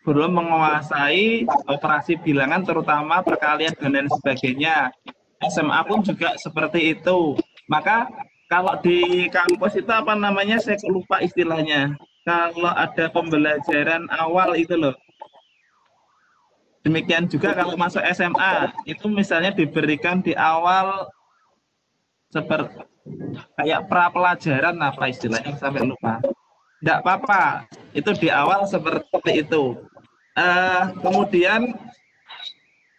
belum menguasai operasi bilangan, terutama perkalian dan lain sebagainya. SMA pun juga seperti itu. Maka kalau di kampus itu apa namanya, saya lupa istilahnya. Kalau ada pembelajaran awal itu loh. Demikian juga kalau masuk SMA, itu misalnya diberikan di awal seperti kayak pra pelajaran apa istilahnya sampai lupa. Tidak apa-apa, itu di awal seperti itu. Kemudian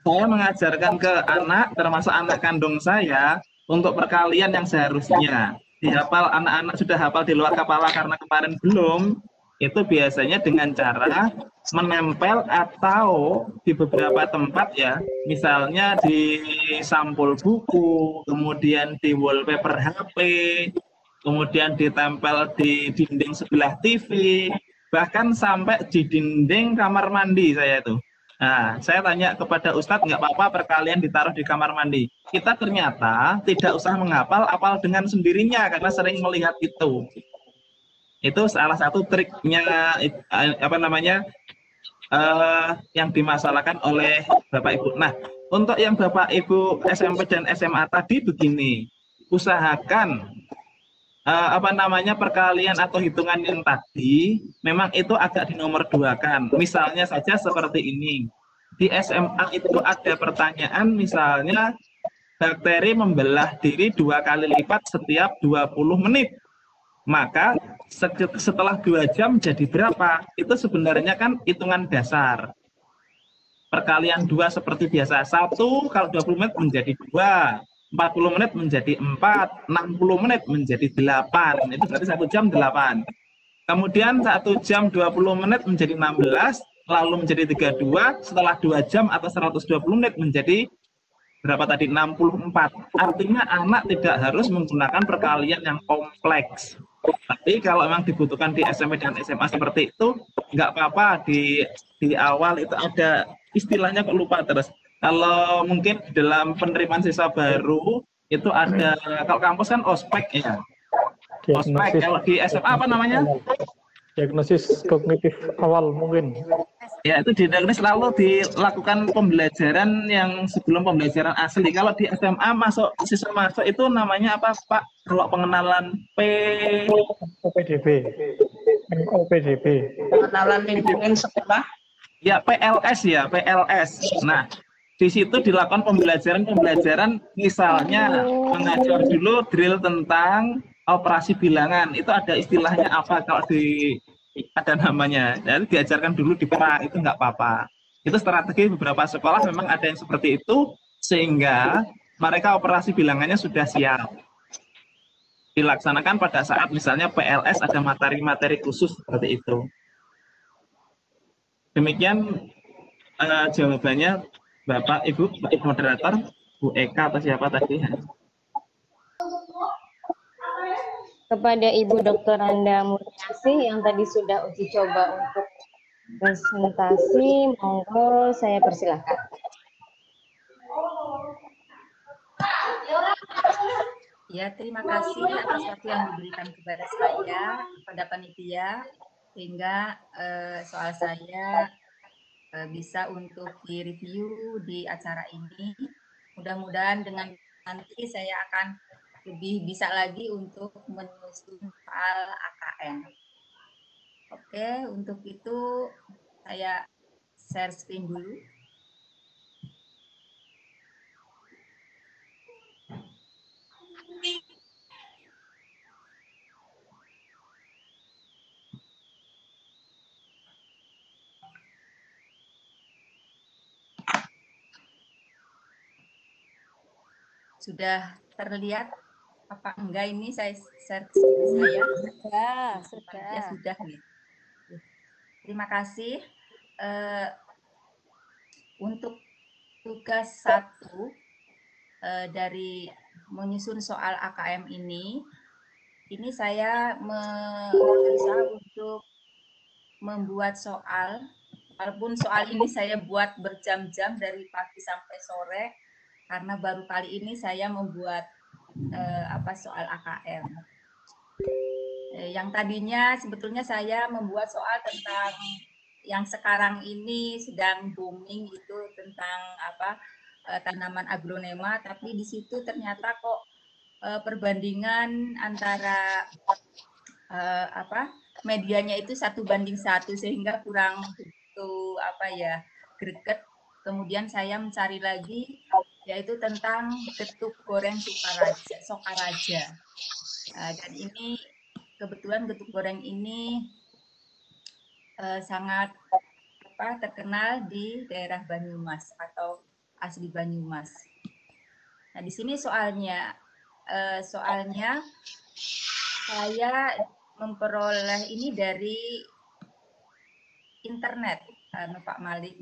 saya mengajarkan ke anak, termasuk anak kandung saya, untuk perkalian yang seharusnya dihafal, anak-anak sudah hafal di luar kepala karena kemarin belum, itu biasanya dengan cara menempel atau di beberapa tempat ya, misalnya di sampul buku, kemudian di wallpaper HP, kemudian ditempel di dinding sebelah TV, bahkan sampai di dinding kamar mandi saya itu. Nah, saya tanya kepada Ustadz, nggak apa-apa perkalian ditaruh di kamar mandi. Kita ternyata tidak usah menghafal, apal dengan sendirinya karena sering melihat itu. Itu salah satu triknya apa namanya yang dimasalahkan oleh Bapak Ibu. Nah, untuk yang Bapak Ibu SMP dan SMA tadi begini, usahakan apa namanya perkalian atau hitungan yang tadi memang itu agak dinomor duakan. Misalnya saja seperti ini. Di SMA itu ada pertanyaan misalnya bakteri membelah diri 2 kali lipat setiap 20 menit. Maka setelah 2 jam jadi berapa? Itu sebenarnya kan hitungan dasar. Perkalian 2 seperti biasa. 1 kalau 20 menit menjadi 2. 40 menit menjadi 4, 60 menit menjadi 8. Itu berarti 1 jam 8. Kemudian 1 jam 20 menit menjadi 16, lalu menjadi 32, setelah 2 jam atau 120 menit menjadi berapa tadi? 64. Artinya anak tidak harus menggunakan perkalian yang kompleks. Tapi kalau memang dibutuhkan di SMP dan SMA seperti itu, nggak apa-apa di awal itu ada istilahnya kok lupa terus. Kalau mungkin dalam penerimaan siswa baru itu ada, kalau kampus kan ospek ya. Ospek, kalau di SMA apa namanya? Diagnosis kognitif awal mungkin. Ya, itu di diagnosis lalu dilakukan pembelajaran yang sebelum pembelajaran asli. Kalau di SMA siswa masuk itu namanya apa Pak? Kalau pengenalan OPDB. OPDB. Pengenalan lingkungan sekolah. Ya, PLS ya, PLS. Nah, di situ dilakukan pembelajaran misalnya mengajar dulu drill tentang operasi bilangan. Itu ada istilahnya apa kalau ada namanya. Jadi diajarkan dulu di pra, itu nggak apa-apa. Itu strategi beberapa sekolah memang ada yang seperti itu sehingga mereka operasi bilangannya sudah siap. Dilaksanakan pada saat misalnya PLS ada materi-materi khusus seperti itu. Demikian jawabannya Bapak, Ibu, Pak Moderator, Bu Eka atau siapa tadi? Kepada Ibu Dr. Anda Muriasi yang tadi sudah uji coba untuk presentasi, monggo saya persilahkan. Ya, terima kasih atas waktu yang diberikan kepada saya, kepada panitia, sehingga soal saya bisa untuk direview di acara ini. Mudah-mudahan dengan nanti saya akan lebih bisa lagi untuk menyusun soal AKM. Oke, untuk itu saya share screen dulu. Sudah terlihat apa enggak ini saya share saya? Sudah. Ya sudah nih. Terima kasih. Untuk tugas 1 dari menyusun soal AKM ini saya berusaha untuk membuat soal, walaupun soal ini saya buat berjam-jam dari pagi sampai sore, karena baru kali ini saya membuat soal AKM. Yang tadinya sebetulnya saya membuat soal tentang yang sekarang ini sedang booming itu tentang tanaman aglonema, tapi di situ ternyata kok perbandingan antara medianya itu 1:1 sehingga kurang begitu greget. Kemudian saya mencari lagi yaitu tentang getuk goreng Sokaraja. Dan ini kebetulan getuk goreng ini sangat terkenal di daerah Banyumas atau asli Banyumas. Nah, di sini soalnya saya memperoleh ini dari internet, Pak Malik.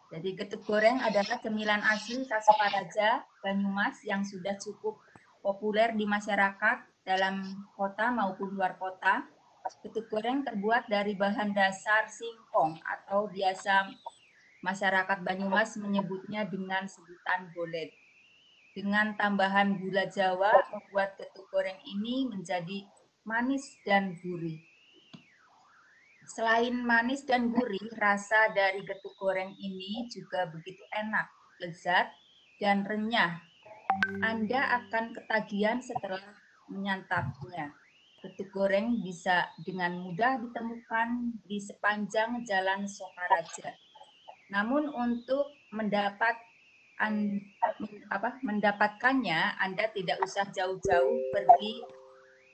Jadi getuk goreng adalah cemilan asli khas Sokaraja, Banyumas yang sudah cukup populer di masyarakat dalam kota maupun luar kota. Getuk goreng terbuat dari bahan dasar singkong atau biasa masyarakat Banyumas menyebutnya dengan sebutan bolet. Dengan tambahan gula Jawa membuat getuk goreng ini menjadi manis dan gurih. Selain manis dan gurih, rasa dari getuk goreng ini juga begitu enak, lezat, dan renyah. Anda akan ketagihan setelah menyantapnya. Getuk goreng bisa dengan mudah ditemukan di sepanjang jalan Sokaraja. Namun untuk mendapatkannya, Anda tidak usah jauh-jauh pergi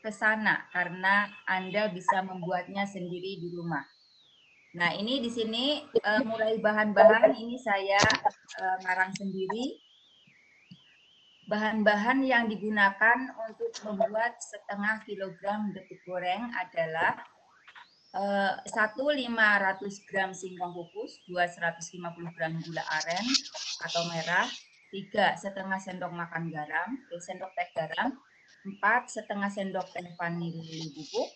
ke sana karena Anda bisa membuatnya sendiri di rumah. Nah, ini di sini mulai bahan-bahan ini saya ngarang sendiri. Bahan-bahan yang digunakan untuk membuat setengah kilogram getuk goreng adalah 1 500 gram singkong kukus, 2 150 gram gula aren atau merah, 3 setengah sendok makan garam, sendok teh garam, 4 setengah sendok teh vanili bubuk,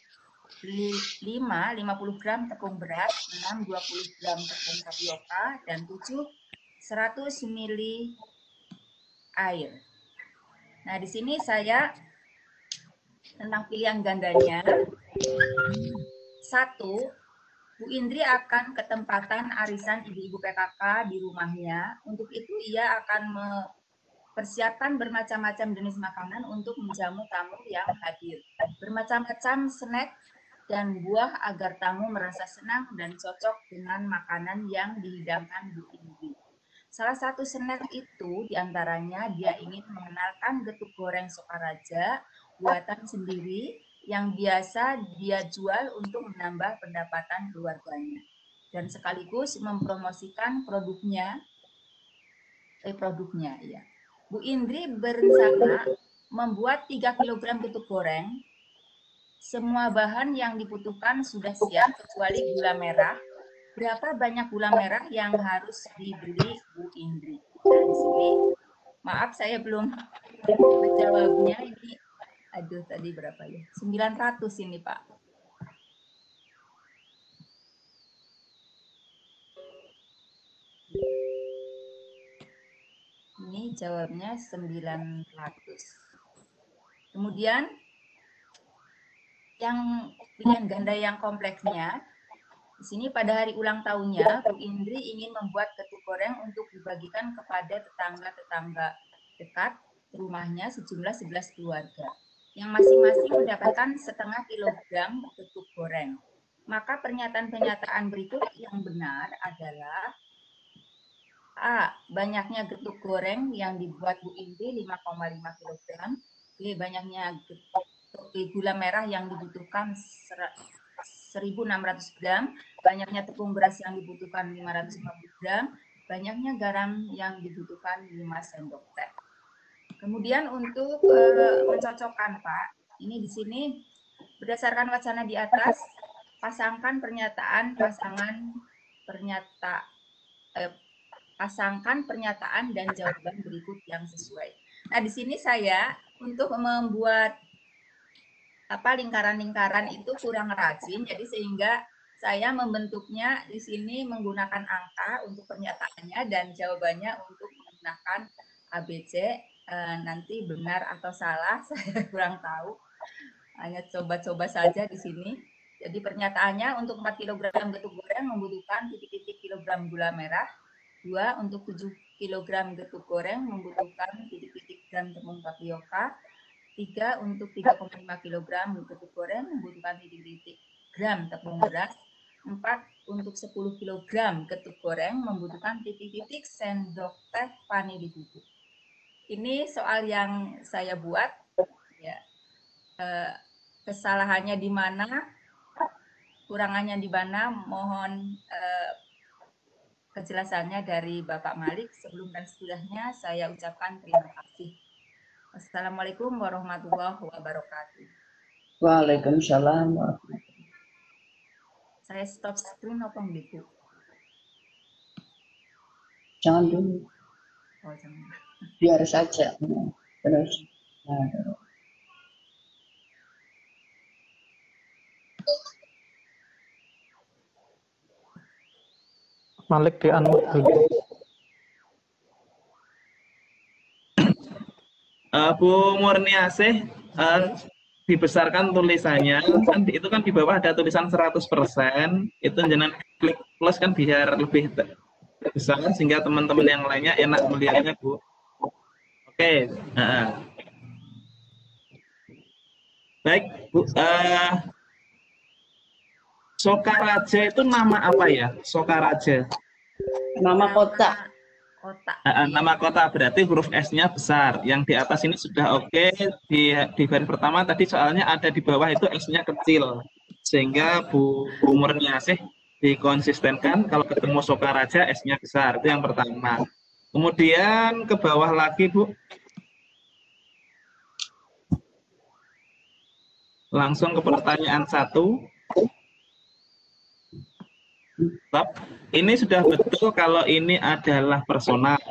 5 50 gram tepung beras, 6 20 gram tepung tapioka, dan 7 100 ml air. Nah, di sini saya tentang pilihan gandanya. 1, Bu Indri akan ke tempatan arisan ibu-ibu PKK di rumahnya. Untuk itu ia akan persiapkan bermacam-macam jenis makanan untuk menjamu tamu yang hadir. Bermacam-macam snack dan buah agar tamu merasa senang dan cocok dengan makanan yang dihidangkan Bu Indri. Salah satu snack itu diantaranya dia ingin mengenalkan getuk goreng Sokaraja buatan sendiri yang biasa dia jual untuk menambah pendapatan keluarganya dan sekaligus mempromosikan produknya. Ya. Bu Indri berencana membuat 3 kg getuk goreng. Semua bahan yang dibutuhkan sudah siap kecuali gula merah. Berapa banyak gula merah yang harus dibeli Bu Indri? Nah, di sini maaf saya belum menjawabnya ini. Aduh, tadi berapa ya? 900 ini, Pak. Ini jawabnya 900. Kemudian yang pilihan ganda yang kompleksnya, di sini pada hari ulang tahunnya, Bu Indri ingin membuat getuk goreng untuk dibagikan kepada tetangga-tetangga dekat rumahnya sejumlah 11 keluarga, yang masing-masing mendapatkan setengah kilogram getuk goreng. Maka pernyataan-pernyataan berikut yang benar adalah A. Banyaknya getuk goreng yang dibuat Bu Indri 5,5 kg. B. Banyaknya gula merah yang dibutuhkan 1.600 gram. Banyaknya tepung beras yang dibutuhkan 550 gram. Banyaknya garam yang dibutuhkan 5 sendok teh. Kemudian untuk mencocokkan, Pak, ini di sini berdasarkan wacana di atas, pasangkan pernyataan dan jawaban berikut yang sesuai. Nah, di sini saya untuk membuat lingkaran-lingkaran itu kurang rajin, jadi sehingga saya membentuknya di sini menggunakan angka untuk pernyataannya dan jawabannya untuk menggunakan ABC. Nanti benar atau salah saya kurang tahu, hanya coba-coba saja di sini. Jadi pernyataannya untuk 4 kg getuk goreng membutuhkan titik-titik kilogram gula merah. 2, untuk 7 kg getuk goreng membutuhkan titik-titik gram tepung tapioka. 3, untuk 3,5 kg getuk goreng membutuhkan titik-titik gram tepung beras. 4 untuk 10 kg ketuk goreng membutuhkan titik-titik sendok teh vanili bubuk. Ini soal yang saya buat, ya. Kesalahannya di mana, kurangannya di mana, mohon kejelasannya dari Bapak Malik. Sebelum dan sesudahnya saya ucapkan terima kasih. Assalamualaikum warahmatullahi wabarakatuh. Waalaikumsalam. Saya stop screen apa begitu? Jangan dulu, Oh, jangan. biar saja. Terus. Nah, Malik di unmute dulu. Bu Murniasih, dibesarkan tulisannya, kan itu kan di bawah ada tulisan 100%, itu jangan klik plus kan biar lebih besar sehingga teman-teman yang lainnya enak melihatnya, Bu. Oke, baik, Bu. Sokaraja itu nama apa ya? Sokaraja. nama kota. Kota. Nama kota berarti huruf S-nya besar. Yang di atas ini sudah oke. Di baris pertama tadi soalnya ada di bawah itu S-nya kecil. Sehingga Bu Murniasih dikonsistenkan kalau ketemu Sokaraja S-nya besar. Itu yang pertama. Kemudian ke bawah lagi, Bu. Langsung ke pertanyaan 1. Stop. Ini sudah betul kalau ini adalah personal.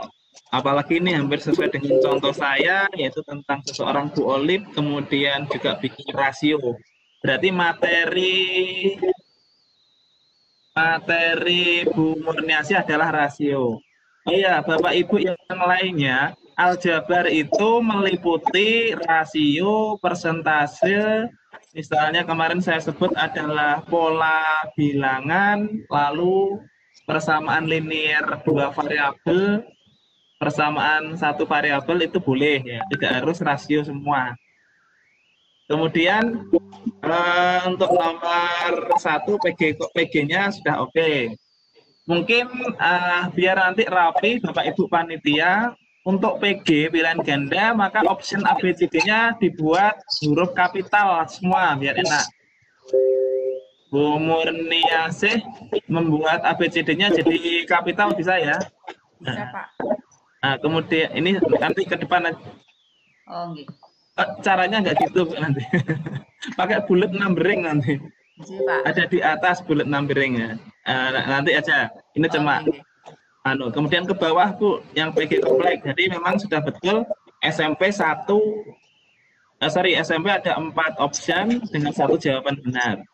Apalagi ini hampir sesuai dengan contoh saya, yaitu tentang seseorang Bu Olip, kemudian juga bikin rasio. Berarti materi Bu Murniasih adalah rasio. Oh iya, Bapak Ibu yang lainnya, aljabar itu meliputi rasio, persentase. Misalnya kemarin saya sebut adalah pola bilangan, lalu persamaan linear 2 variabel, persamaan 1 variabel itu boleh ya, tidak harus rasio semua. Kemudian untuk nomor 1 PG-nya sudah oke. Mungkin biar nanti rapi Bapak Ibu panitia, untuk PG pilihan ganda maka option ABCD-nya dibuat huruf kapital semua biar enak. Bu Murniasih membuat ABCD-nya jadi kapital bisa ya? Bisa, Pak. Nah, kemudian ini nanti ke depan. Oh, gitu. Caranya nggak gitu nanti. Pakai bulat numbering nanti. Iya, Pak. Ada di atas bulat numbering ya. Nanti aja. Ini cuma kemudian ke bawah Bu yang PG kompleks. Jadi memang sudah betul SMP SMP ada 4 option dengan 1 jawaban benar.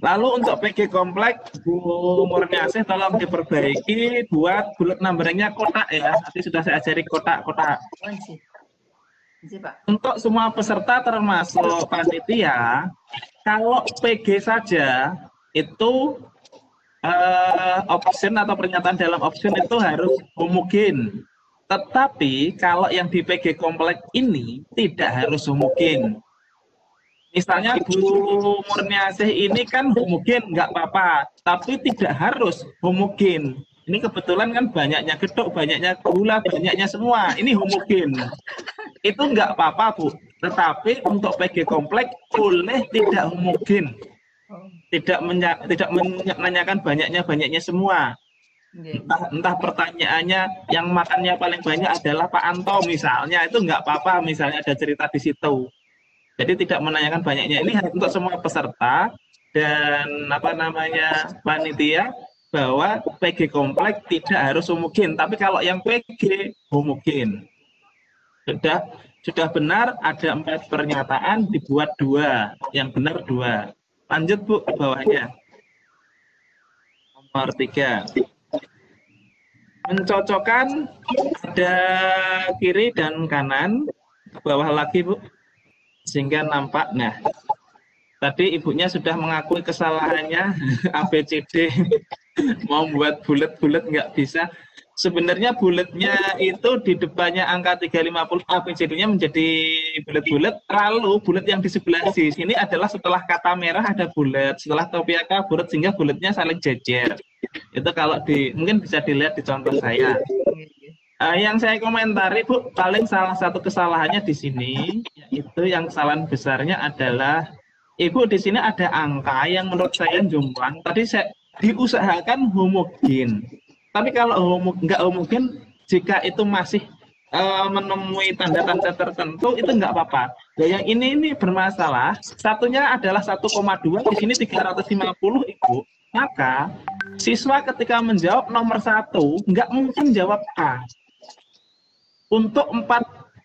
Lalu untuk PG kompleks Bu Murniasih tolong diperbaiki buat bulat numberingnya kotak ya. Nanti sudah saya ajari kotak-kotak. Oh, iya, Pak. Untuk semua peserta termasuk panitia, kalau PG saja itu option atau pernyataan dalam option itu harus homogen. Tetapi kalau yang di PG kompleks ini tidak harus homogen. Misalnya Bu Murniasih ini kan homogen, nggak apa-apa. Tapi tidak harus homogen. Ini kebetulan kan banyaknya gedok, banyaknya gula, banyaknya semua. Ini homogen. Itu nggak apa-apa, Bu. Tetapi untuk PG kompleks boleh tidak homogen. Tidak menanyakan banyaknya semua. Entah pertanyaannya yang makannya paling banyak adalah Pak Anto misalnya, itu nggak apa-apa misalnya ada cerita di situ. Jadi tidak menanyakan banyaknya. Ini untuk semua peserta dan panitia bahwa PG kompleks tidak harus homogen, tapi kalau yang PG homogen. Sudah benar ada 4 pernyataan dibuat 2, yang benar 2. Lanjut Bu ke bawahnya. Nomor 3. Mencocokkan ada kiri dan kanan. Ke bawah lagi Bu. Sehingga nampak. Nah, tadi ibunya sudah mengakui kesalahannya ABCD. Mau buat bulat-bulat nggak bisa. sebenarnya bulatnya itu di depannya angka 350 ABCD-nya menjadi bulat-bulat, lalu bulat yang di sebelah sini adalah setelah kata merah ada bulat, setelah topiaka bulat sehingga bulatnya saling jejer. Itu kalau mungkin bisa dilihat di contoh saya. Yang saya komentari Bu, paling salah satu kesalahannya di sini, yaitu yang kesalahan besarnya adalah Ibu di sini ada angka yang menurut saya jomplang. Tadi saya diusahakan homogen. Tapi kalau nggak homogen, jika itu masih menemui tanda-tanda tertentu, itu nggak apa-apa. Ya, yang ini bermasalah. Satunya adalah 1,2, di sini 350 Ibu. Maka siswa ketika menjawab nomor 1 nggak mungkin jawab A. Untuk 4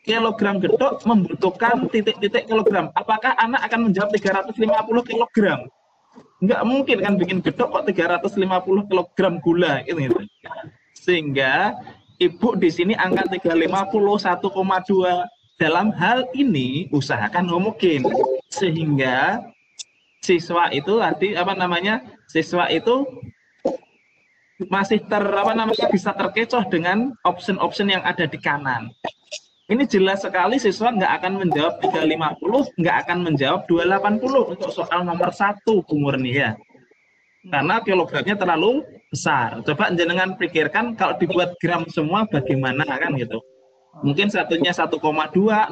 kilogram gedok membutuhkan titik-titik kilogram. Apakah anak akan menjawab 350 kilogram? Nggak mungkin kan bikin gedok kok 350 kilogram gula gitu. Sehingga Ibu di sini angka 350 1,2. Dalam hal ini usahakan homogen. Sehingga siswa itu tadi siswa itu masih bisa terkecoh dengan option-option yang ada di kanan. Ini jelas sekali siswa nggak akan menjawab 350, nggak akan menjawab 280 untuk soal nomor 1 Bu Murni ya. Karena kilogramnya terlalu besar. Coba jenengan pikirkan kalau dibuat gram semua bagaimana kan gitu. Mungkin satunya 1,2, 0,7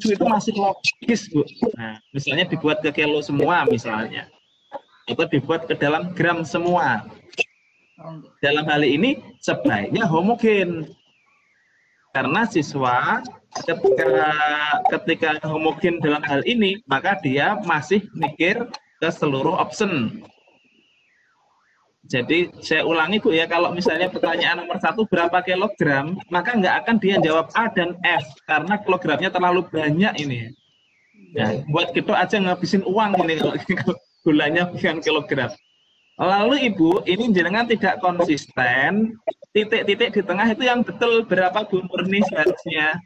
itu masih logis Bu. Nah, misalnya dibuat ke kilo semua misalnya. Itu dibuat ke dalam gram semua. Dalam hal ini sebaiknya homogen. Karena siswa ketika homogen dalam hal ini, maka dia masih mikir ke seluruh option. Jadi saya ulangi Bu ya, kalau misalnya pertanyaan nomor 1 berapa kilogram, maka nggak akan dia jawab A dan F karena kilogramnya terlalu banyak ini. Ya, buat gitu aja ngabisin uang ini kalau gulanya bukan kilogram. Lalu Ibu, ini jenengan tidak konsisten. Titik-titik di tengah itu yang betul berapa Bu Murni seharusnya?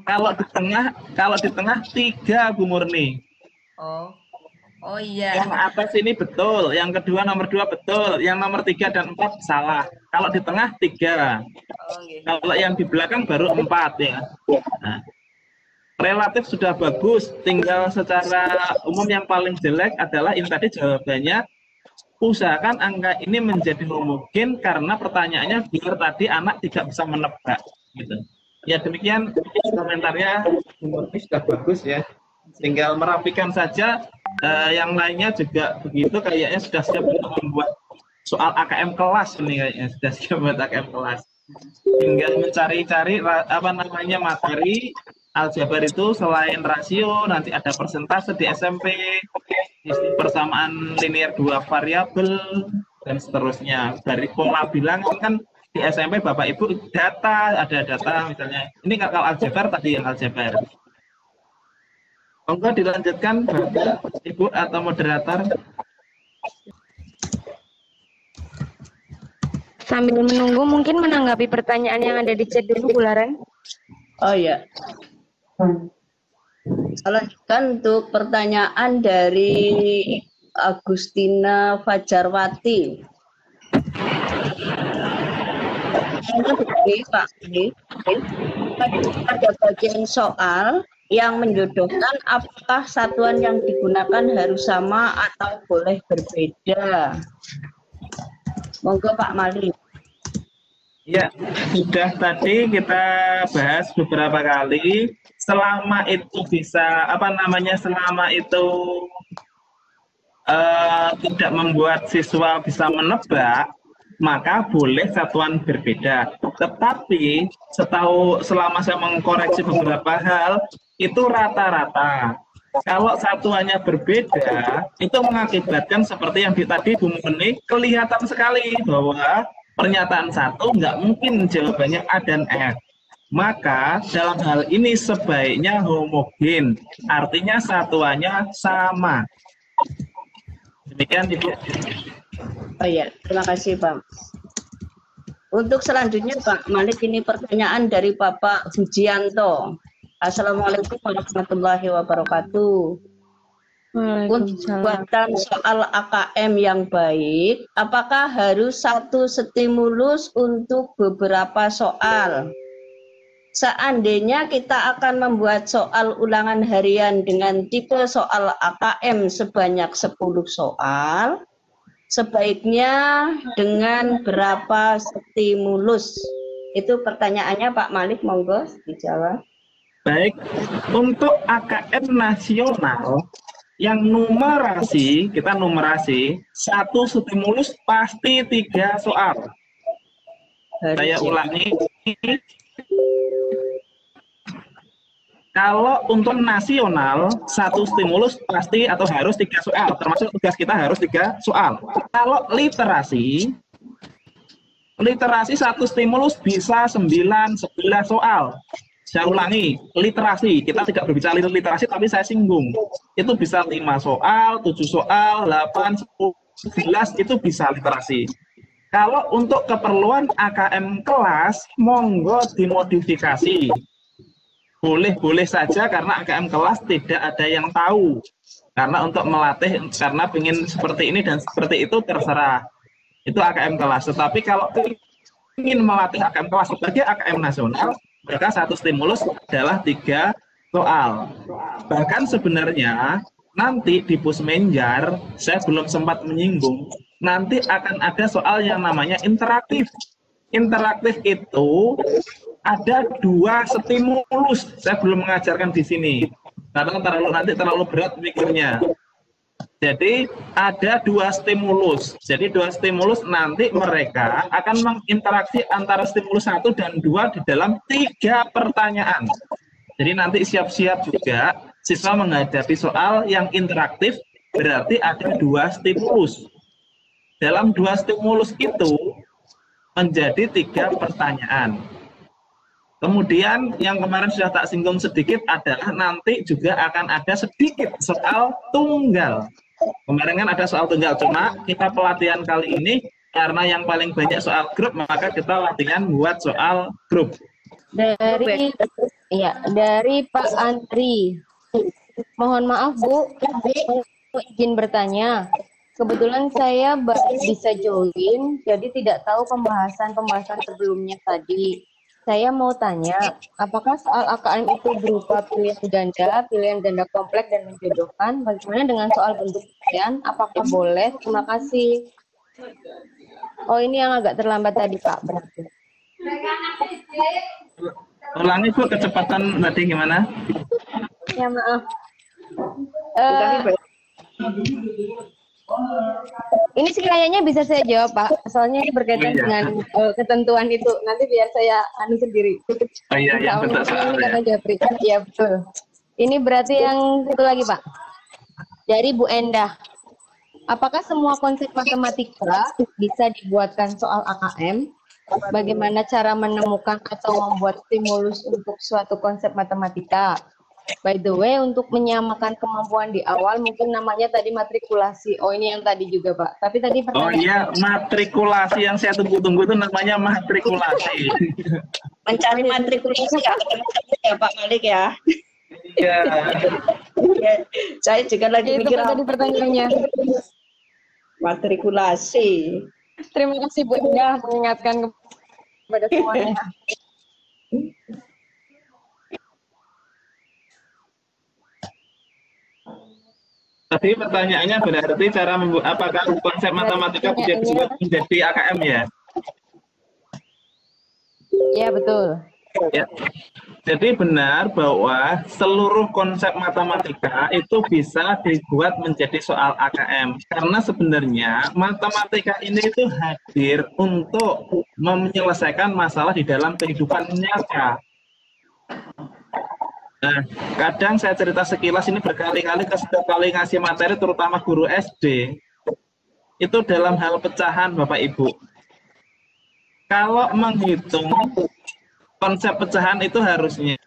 Kalau di tengah 3 Bu Murni. Oh iya. Yang atas ini betul, yang kedua nomor 2 betul, yang nomor 3 dan 4 salah. Kalau di tengah 3. Kalau yang di belakang baru 4 ya. Nah, relatif sudah bagus, tinggal secara umum yang paling jelek adalah ini tadi jawabannya. Usahakan angka ini menjadi homogen karena pertanyaannya biar tadi anak tidak bisa menebak gitu. Ya demikian komentarnya sudah bagus ya. Tinggal merapikan saja, yang lainnya juga begitu, kayaknya sudah siap untuk membuat soal AKM kelas ini, kayaknya sudah siap buat AKM kelas. Tinggal mencari-cari materi aljabar itu selain rasio nanti ada persentase di SMP, persamaan linear 2 variabel dan seterusnya. Dari pola bilangan kan di SMP Bapak Ibu ada data misalnya. Ini kalau aljabar tadi yang aljabar. Monggo dilanjutkan Bapak Ibu atau moderator. Sambil menunggu mungkin menanggapi pertanyaan yang ada di chat dulu Bu Laren. Oh ya. Lanjutkan untuk pertanyaan dari Agustina Fajarwati. Pak, pada bagian soal yang menjodohkan apakah satuan yang digunakan harus sama atau boleh berbeda? Monggo Pak Malik. Ya, sudah tadi kita bahas beberapa kali. Selama itu bisa, selama itu tidak membuat siswa bisa menebak, maka boleh satuan berbeda. Tetapi selama saya mengkoreksi beberapa hal, itu rata-rata. Kalau satuannya berbeda, itu mengakibatkan seperti yang tadi Bu Murni, kelihatan sekali bahwa pernyataan 1 nggak mungkin jawabannya A dan F. Maka dalam hal ini sebaiknya homogen, artinya satuannya sama. Demikian Ibu. Oh ya, terima kasih Pak. Untuk selanjutnya Pak Malik, ini pertanyaan dari Bapak Hujianto. Assalamualaikum warahmatullahi wabarakatuh. Pembuatan soal AKM yang baik, apakah harus satu stimulus untuk beberapa soal? Seandainya kita akan membuat soal ulangan harian dengan tipe soal AKM sebanyak 10 soal, sebaiknya dengan berapa stimulus? Itu pertanyaannya Pak Malik, monggo dijawab. Baik, untuk AKM nasional yang numerasi, kita numerasi, satu stimulus pasti 3 soal. Saya ulangi. Kalau untuk nasional, satu stimulus pasti atau harus 3 soal, termasuk tugas kita harus 3 soal. Kalau literasi satu stimulus bisa 9-11 soal. Saya ulangi, literasi, kita tidak berbicara literasi tapi saya singgung. Itu bisa 5 soal, 7 soal, 8, 10, 11, itu bisa literasi. Kalau untuk keperluan AKM kelas, monggo dimodifikasi. Boleh-boleh saja karena AKM kelas tidak ada yang tahu. Karena untuk melatih, karena ingin seperti ini dan seperti itu terserah. Itu AKM kelas. Tetapi kalau ingin melatih AKM kelas sebagai AKM nasional, maka satu stimulus adalah 3 soal. Bahkan sebenarnya nanti di Pusmenjar, saya belum sempat menyinggung, nanti akan ada soal yang namanya interaktif. Interaktif itu ada 2 stimulus. Saya belum mengajarkan di sini karena nanti terlalu berat pikirnya. Jadi ada 2 stimulus. Jadi 2 stimulus nanti mereka akan menginteraksi antara stimulus 1 dan 2 di dalam 3 pertanyaan. Jadi nanti siap-siap juga siswa menghadapi soal yang interaktif, berarti ada 2 stimulus. Dalam 2 stimulus itu menjadi 3 pertanyaan. Kemudian yang kemarin sudah tak singgung sedikit adalah nanti juga akan ada sedikit soal tunggal. Kemarin kan ada soal tunggal, cuma kita pelatihan kali ini karena yang paling banyak soal grup, maka kita latihan buat soal grup. Dari Pak Antri. Mohon maaf Bu, izin bertanya. Kebetulan saya baru bisa join, jadi tidak tahu pembahasan sebelumnya tadi. Saya mau tanya, apakah soal AKM itu berupa pilihan ganda kompleks dan menjodohkan? Bagaimana dengan soal bentuk pilihan? Apakah boleh? Terima kasih. Oh, ini yang agak terlambat tadi, Pak. Berarti. Ulangi Bu, kecepatan tadi gimana? Ya, maaf. Ini sih kayaknya bisa saya jawab Pak, soalnya ini berkaitan dengan ketentuan itu. Nanti biar saya sendiri. Oh iya, yang betul. Iya betul. Ini berarti yang satu lagi Pak. Dari Bu Endah. Apakah semua konsep matematika bisa dibuatkan soal AKM? Bagaimana cara menemukan atau membuat stimulus untuk suatu konsep matematika? By the way, untuk menyamakan kemampuan di awal, mungkin namanya tadi matrikulasi. Oh, ini yang tadi juga, Pak. Tapi tadi pertanyaan... Oh iya, matrikulasi yang saya tunggu-tunggu itu namanya matrikulasi. Mencari matrikulasi ya, Pak Malik ya. Iya. Ya, saya juga lagi mikir tadi pertanyaannya. Matrikulasi. Terima kasih Bu Indah mengingatkan kepada semuanya. Tadi pertanyaannya berarti cara membuat apakah konsep matematika bisa disebut menjadi AKM ya? Iya betul. Ya. Jadi benar bahwa seluruh konsep matematika itu bisa dibuat menjadi soal AKM. Karena sebenarnya matematika ini itu hadir untuk menyelesaikan masalah di dalam kehidupan nyata. Nah, kadang saya cerita sekilas ini berkali-kali setiap kali ngasih materi, terutama guru SD, itu dalam hal pecahan Bapak Ibu. Kalau menghitung konsep pecahan itu harusnya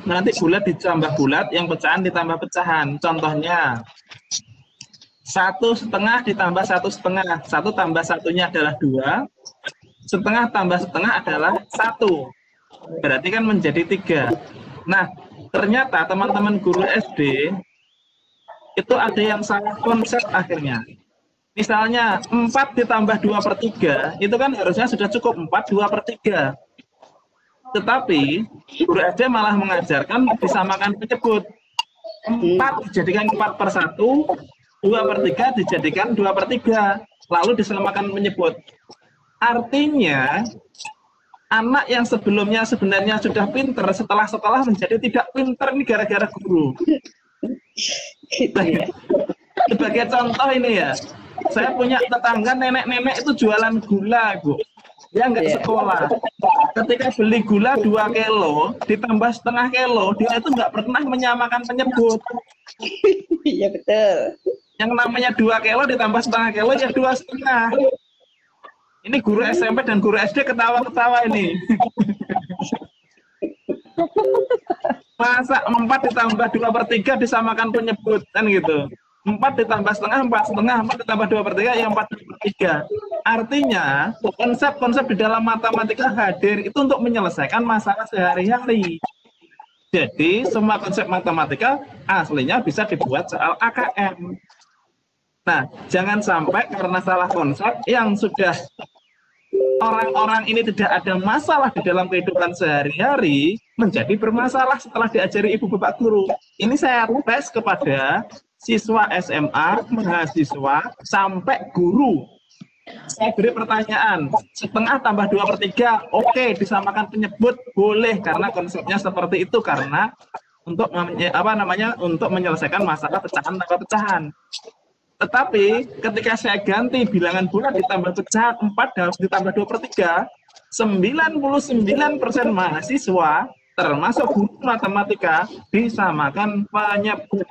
nanti bulat ditambah bulat, yang pecahan ditambah pecahan. Contohnya 1,5 ditambah 1,5, 1 tambah 1-nya adalah 2, setengah tambah setengah adalah 1, berarti kan menjadi 3. Nah, ternyata teman-teman guru SD itu ada yang salah konsep akhirnya. Misalnya 4 ditambah 2/3 itu kan harusnya sudah cukup 4 2/3. Tetapi guru SD malah mengajarkan disamakan penyebut. 4 dijadikan 4/1, 2/3 dijadikan 2/3, lalu disamakan penyebut. Artinya anak yang sebelumnya sebenarnya sudah pinter, setelah sekolah menjadi tidak pinter ini gara-gara guru. Sebagai contoh ini ya, saya punya tetangga nenek-nenek itu jualan gula, Bu. Dia nggak sekolah. Ketika beli gula 2 kilo, ditambah setengah kilo, dia itu nggak pernah menyamakan penyebut. Iya betul. Yang namanya 2 kilo ditambah setengah kilo ya 2,5. Ini guru SMP dan guru SD ketawa-ketawa ini. Masa 4 ditambah 2/3 disamakan penyebut, kan gitu. 4 ditambah setengah, 4,5, 4 ditambah 2/3 ya 4/3. Artinya, konsep-konsep di dalam matematika hadir itu untuk menyelesaikan masalah sehari-hari. Jadi, semua konsep matematika aslinya bisa dibuat soal AKM. Nah, jangan sampai karena salah konsep yang sudah orang-orang ini tidak ada masalah di dalam kehidupan sehari-hari menjadi bermasalah setelah diajari ibu bapak guru. Ini saya tes kepada siswa SMA, mahasiswa, sampai guru. Saya beri pertanyaan, setengah tambah 2/3, oke, disamakan penyebut, boleh, karena konsepnya seperti itu, karena untuk untuk menyelesaikan masalah pecahan tambah pecahan. Tetapi ketika saya ganti bilangan bulat ditambah pecahan 4 ditambah 2/3, 99% mahasiswa termasuk guru matematika disamakan penyebut.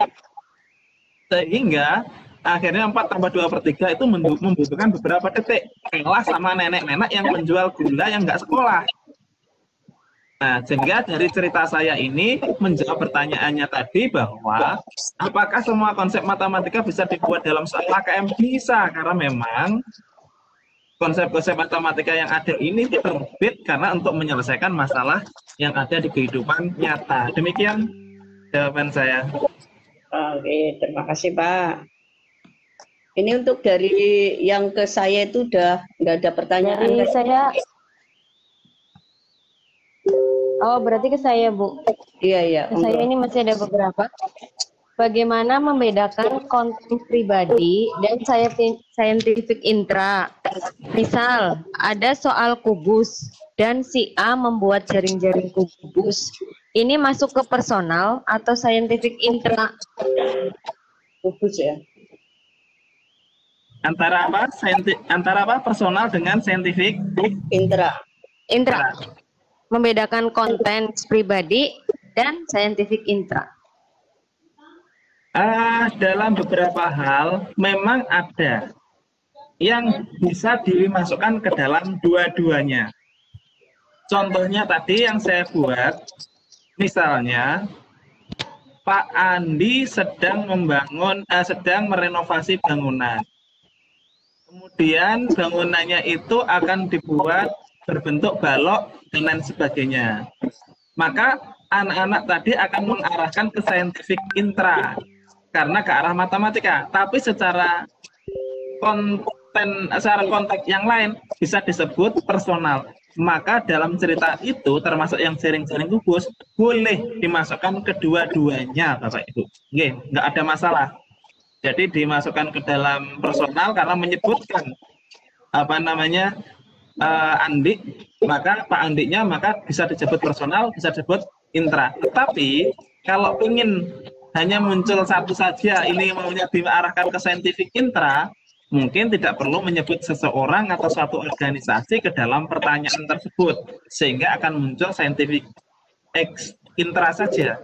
Sehingga akhirnya 4 tambah 2/3 itu membutuhkan beberapa detik. Kalah sama nenek-nenek yang menjual gula yang nggak sekolah. Nah, sehingga dari cerita saya ini menjawab pertanyaannya tadi bahwa apakah semua konsep matematika bisa dibuat dalam soal AKM? Bisa, karena memang konsep-konsep matematika yang ada ini terbit karena untuk menyelesaikan masalah yang ada di kehidupan nyata. Demikian jawaban saya. Oke, terima kasih Pak. Ini untuk dari yang ke saya itu udah nggak ada pertanyaan. Dari saya. Oh, berarti ke saya, Bu. Iya, iya. Ke saya ini masih ada beberapa. Bagaimana membedakan konten pribadi dan scientific intra? Misal, ada soal kubus dan si A membuat jaring-jaring kubus. Ini masuk ke personal atau scientific intra? Kubus ya. Antara apa? Personal dengan scientific Intra. Intra. Membedakan konten pribadi dan scientific intra. Dalam beberapa hal memang ada yang bisa dimasukkan ke dalam dua-duanya. Contohnya tadi yang saya buat, misalnya Pak Andi sedang merenovasi bangunan. Kemudian bangunannya itu akan dibuat berbentuk balok dan lain sebagainya. Maka anak-anak tadi akan mengarahkan ke scientific intra karena ke arah matematika. Tapi secara konteks yang lain bisa disebut personal. Maka dalam cerita itu termasuk yang jaring-jaring kubus boleh dimasukkan kedua-duanya, Bapak Ibu. Nggak ada masalah. Jadi dimasukkan ke dalam personal karena menyebutkan Andi, maka Pak Andinya maka bisa disebut personal, bisa disebut intra. Tetapi kalau ingin hanya muncul satu saja, ini maunya diarahkan ke scientific intra, mungkin tidak perlu menyebut seseorang atau suatu organisasi ke dalam pertanyaan tersebut, sehingga akan muncul scientific intra saja.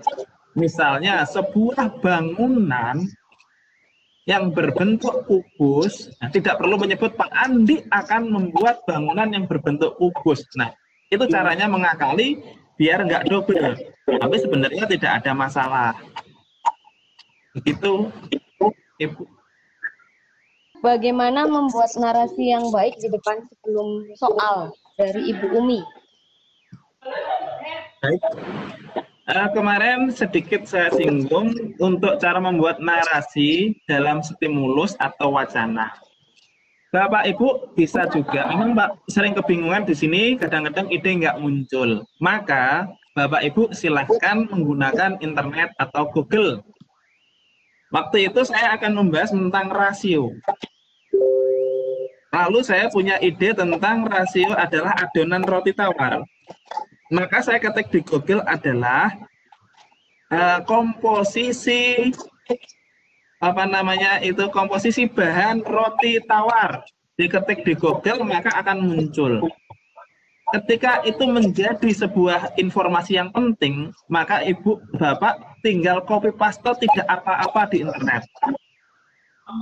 Misalnya sebuah bangunan yang berbentuk kubus, tidak perlu menyebut Pak Andi akan membuat bangunan yang berbentuk kubus. Nah, itu caranya mengakali biar nggak double. Tapi sebenarnya tidak ada masalah. Begitu, Ibu. Bagaimana membuat narasi yang baik di depan sebelum soal dari Ibu Umi? Baik. Kemarin sedikit saya singgung untuk cara membuat narasi dalam stimulus atau wacana. Bapak Ibu bisa juga, memang Pak sering kebingungan di sini, kadang-kadang ide nggak muncul. Maka Bapak Ibu silahkan menggunakan internet atau Google. Waktu itu saya akan membahas tentang rasio. Lalu saya punya ide tentang rasio adalah adonan roti tawar. Maka saya ketik di Google adalah komposisi komposisi bahan roti tawar. Diketik di Google maka akan muncul. Ketika itu menjadi sebuah informasi yang penting, maka Ibu Bapak tinggal copy paste tidak apa-apa di internet.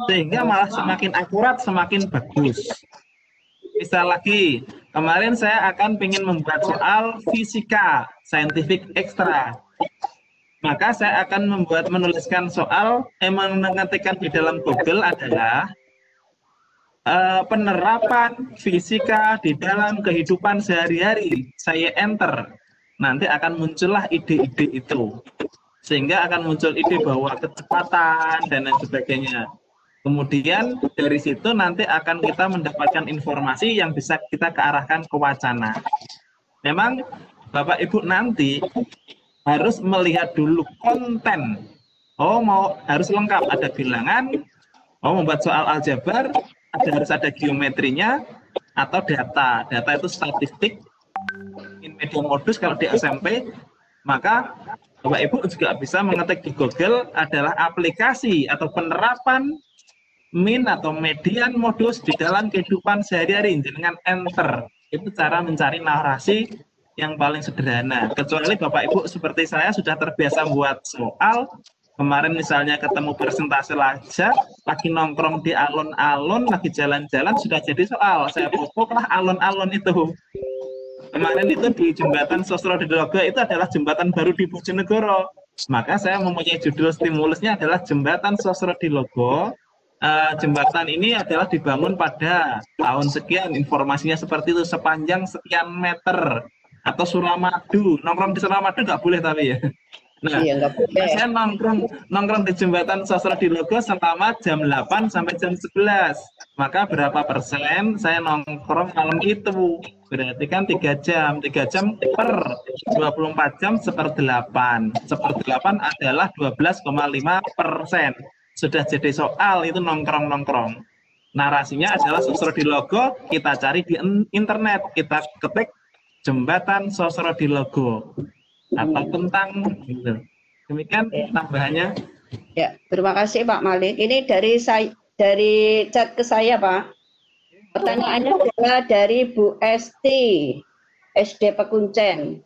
Sehingga malah semakin akurat, semakin bagus. Misal lagi, kemarin saya akan ingin membuat soal fisika, scientific extra. Maka saya akan menuliskan soal, mengetikkan di dalam Google adalah penerapan fisika di dalam kehidupan sehari-hari. Saya enter, nanti akan muncullah ide-ide itu. Sehingga akan muncul ide bahwa kecepatan dan lain sebagainya. Kemudian dari situ nanti akan kita mendapatkan informasi yang bisa kita kearahkan ke wacana. Memang Bapak Ibu nanti harus melihat dulu konten. Harus lengkap, ada bilangan, membuat soal aljabar, harus ada geometrinya atau data. Data itu statistik, in media modus kalau di SMP. Maka Bapak Ibu juga bisa mengetik di Google adalah aplikasi atau penerapan min atau median modus di dalam kehidupan sehari-hari dengan enter. Itu cara mencari narasi yang paling sederhana. Kecuali Bapak Ibu seperti saya sudah terbiasa buat soal, kemarin misalnya ketemu persentase aja, lagi nongkrong di alun-alun, lagi jalan-jalan sudah jadi soal. Saya pokoklah alun-alun itu. Kemarin itu di jembatan Sosrodilogo itu adalah jembatan baru di Bojonegoro. Maka saya mempunyai judul stimulusnya adalah Jembatan Sosrodilogo. Jembatan ini adalah dibangun pada tahun sekian, informasinya seperti itu, sepanjang sekian meter. Atau Suramadu, nongkrong di Suramadu nggak boleh tapi ya. Nah, saya nongkrong di jembatan Sosrodilogo selama jam 8 sampai jam 11. Maka berapa persen saya nongkrong malam itu? Berarti kan 3 jam per 24 jam /8. 1/8 adalah 12,5%. Sudah jadi soal itu nongkrong-nongkrong. Narasinya adalah Sosrodilogo, kita cari di internet, kita ketik Jembatan Sosrodilogo atau tentang gitu. Demikian tambahannya. Ya, terima kasih Pak Malik. Ini dari chat ke saya, Pak. Pertanyaannya adalah dari Bu Esti, SD Pekuncen.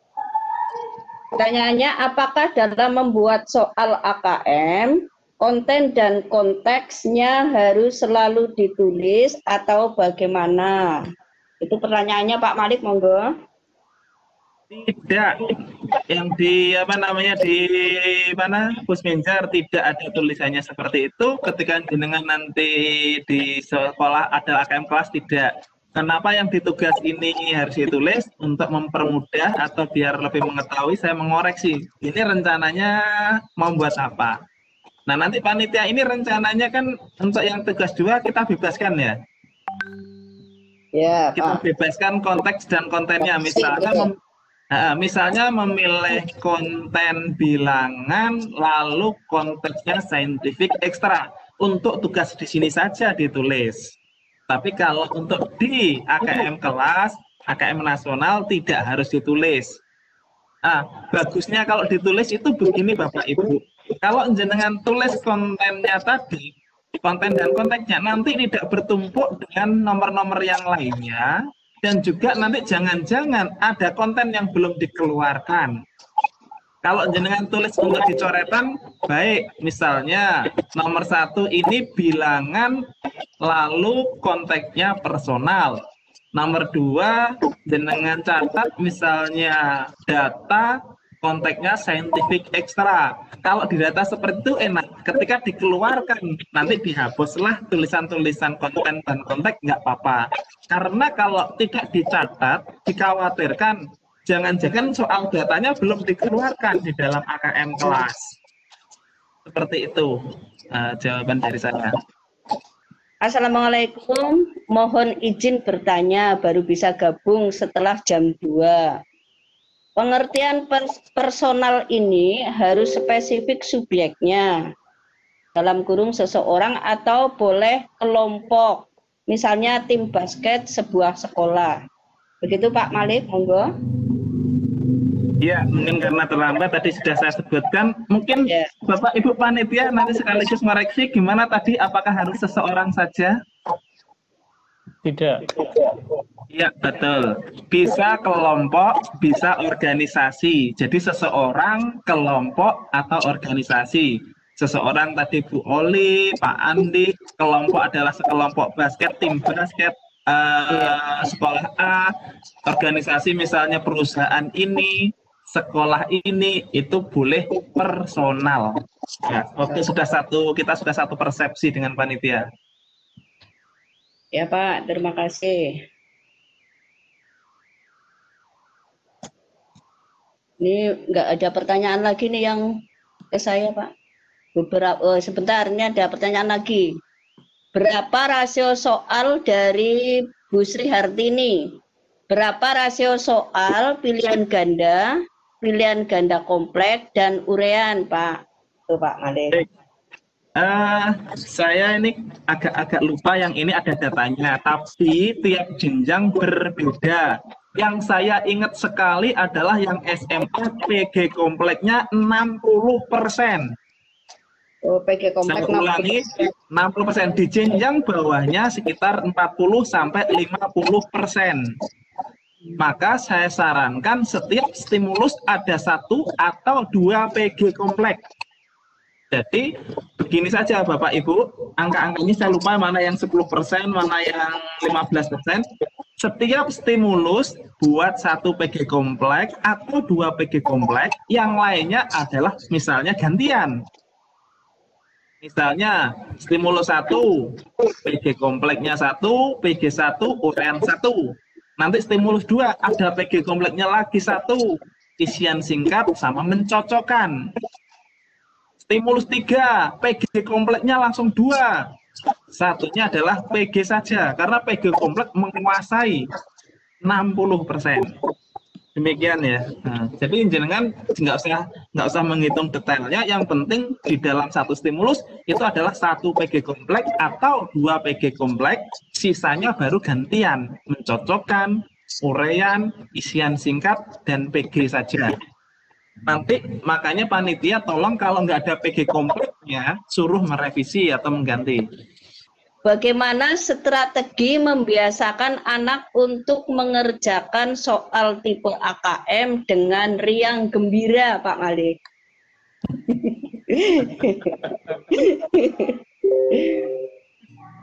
Pertanyaannya, apakah dalam membuat soal AKM, konten dan konteksnya harus selalu ditulis atau bagaimana? Itu pertanyaannya Pak Malik, monggo. Tidak, yang di Pusmenjar tidak ada tulisannya seperti itu. Ketika jenengan nanti di sekolah ada AKM kelas tidak. Kenapa yang ditugas ini harus ditulis? Untuk mempermudah atau biar lebih mengetahui, saya mengoreksi. Ini rencananya mau buat apa? Nah, nanti panitia ini rencananya kan untuk yang tugas 2 kita bebaskan ya. Ya, kita bebaskan konteks dan kontennya. Misalnya memilih konten bilangan lalu konteksnya scientific extra. Untuk tugas di sini saja ditulis. Tapi kalau untuk di AKM kelas, AKM nasional tidak harus ditulis. Bagusnya kalau ditulis itu begini Bapak Ibu. Kalau jenengan tulis kontennya tadi, konten dan konteksnya nanti tidak bertumpuk dengan nomor-nomor yang lainnya, dan juga nanti jangan-jangan ada konten yang belum dikeluarkan. Kalau jenengan tulis untuk dicoretan, baik, misalnya nomor 1 ini bilangan, lalu konteksnya personal. Nomor 2, jenengan catat misalnya data, konteksnya scientific extra. Kalau di data seperti itu enak, ketika dikeluarkan nanti dihapuslah tulisan-tulisan konten dan konteks, nggak apa-apa. Karena kalau tidak dicatat, dikhawatirkan jangan-jangan soal datanya belum dikeluarkan di dalam AKM kelas. Seperti itu jawaban dari saya. Assalamualaikum, mohon izin bertanya, baru bisa gabung setelah jam 2. Pengertian personal ini harus spesifik subjeknya, dalam kurung seseorang atau boleh kelompok, misalnya tim basket sebuah sekolah. Begitu Pak Malik, monggo. Ya, mungkin karena terlambat tadi sudah saya sebutkan. Mungkin Bapak Ibu panitia nanti sekaligus mereaksi gimana tadi, apakah harus seseorang saja? Tidak. Iya, betul. Bisa kelompok, bisa organisasi. Jadi seseorang, kelompok, atau organisasi. Seseorang tadi Bu Oli, Pak Andi, kelompok adalah sekelompok basket, tim basket, sekolah A, organisasi misalnya perusahaan ini, sekolah ini, itu boleh personal. Ya, oke, kita sudah satu persepsi dengan panitia. Ya Pak, terima kasih. Ini nggak ada pertanyaan lagi nih yang ke saya Pak. Sebentar, ini ada pertanyaan lagi. Berapa rasio soal dari Bu Sri Hartini? Berapa rasio soal pilihan ganda kompleks, dan urean, Pak? Tuh, Pak Malik. Saya ini agak lupa yang ini ada datanya, tapi tiap jenjang berbeda. Yang saya ingat sekali adalah yang SMA PG kompleknya 60%. Oh, PG komplek. Saya ulangi, 60%. Di jenjang bawahnya sekitar 40-50%. Maka saya sarankan setiap stimulus ada 1 atau 2 PG komplek. Jadi begini saja Bapak Ibu, angka-angkanya saya lupa mana yang 10%, mana yang 15%. Setiap stimulus buat 1 PG komplek atau 2 PG komplek, yang lainnya adalah misalnya gantian. Misalnya stimulus 1, PG kompleknya 1, PG 1, urean 1. Nanti stimulus 2 ada PG kompleknya lagi 1, isian singkat sama mencocokkan. Stimulus 3, PG kompleknya langsung 2. Satunya adalah PG saja, karena PG komplek menguasai 60%. Demikian ya. Nah, jadi jenengan nggak usah menghitung detailnya. Yang penting di dalam 1 stimulus itu adalah 1 PG komplek atau 2 PG komplek, sisanya baru gantian, mencocokkan, urean, isian singkat, dan PG saja. Nanti makanya panitia tolong kalau nggak ada PG kompleknya, suruh merevisi atau mengganti. Bagaimana strategi membiasakan anak untuk mengerjakan soal tipe AKM dengan riang gembira, Pak Malik?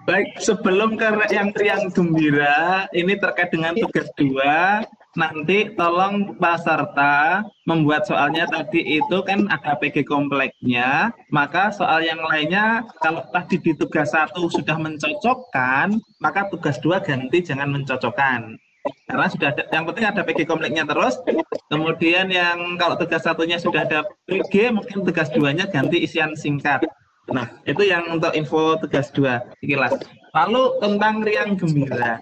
Baik, sebelum ke yang riang gembira, ini terkait dengan tugas 2. Nanti tolong peserta membuat soalnya tadi itu kan ada PG kompleknya, maka soal yang lainnya kalau tadi di tugas 1 sudah mencocokkan, maka tugas 2 ganti jangan mencocokkan. Karena sudah ada, yang penting ada PG kompleknya terus, kemudian yang kalau tugas 1-nya sudah ada PG, mungkin tugas 2-nya ganti isian singkat. Nah, itu yang untuk info tugas 2 sekilas. Lalu tentang riang gembira.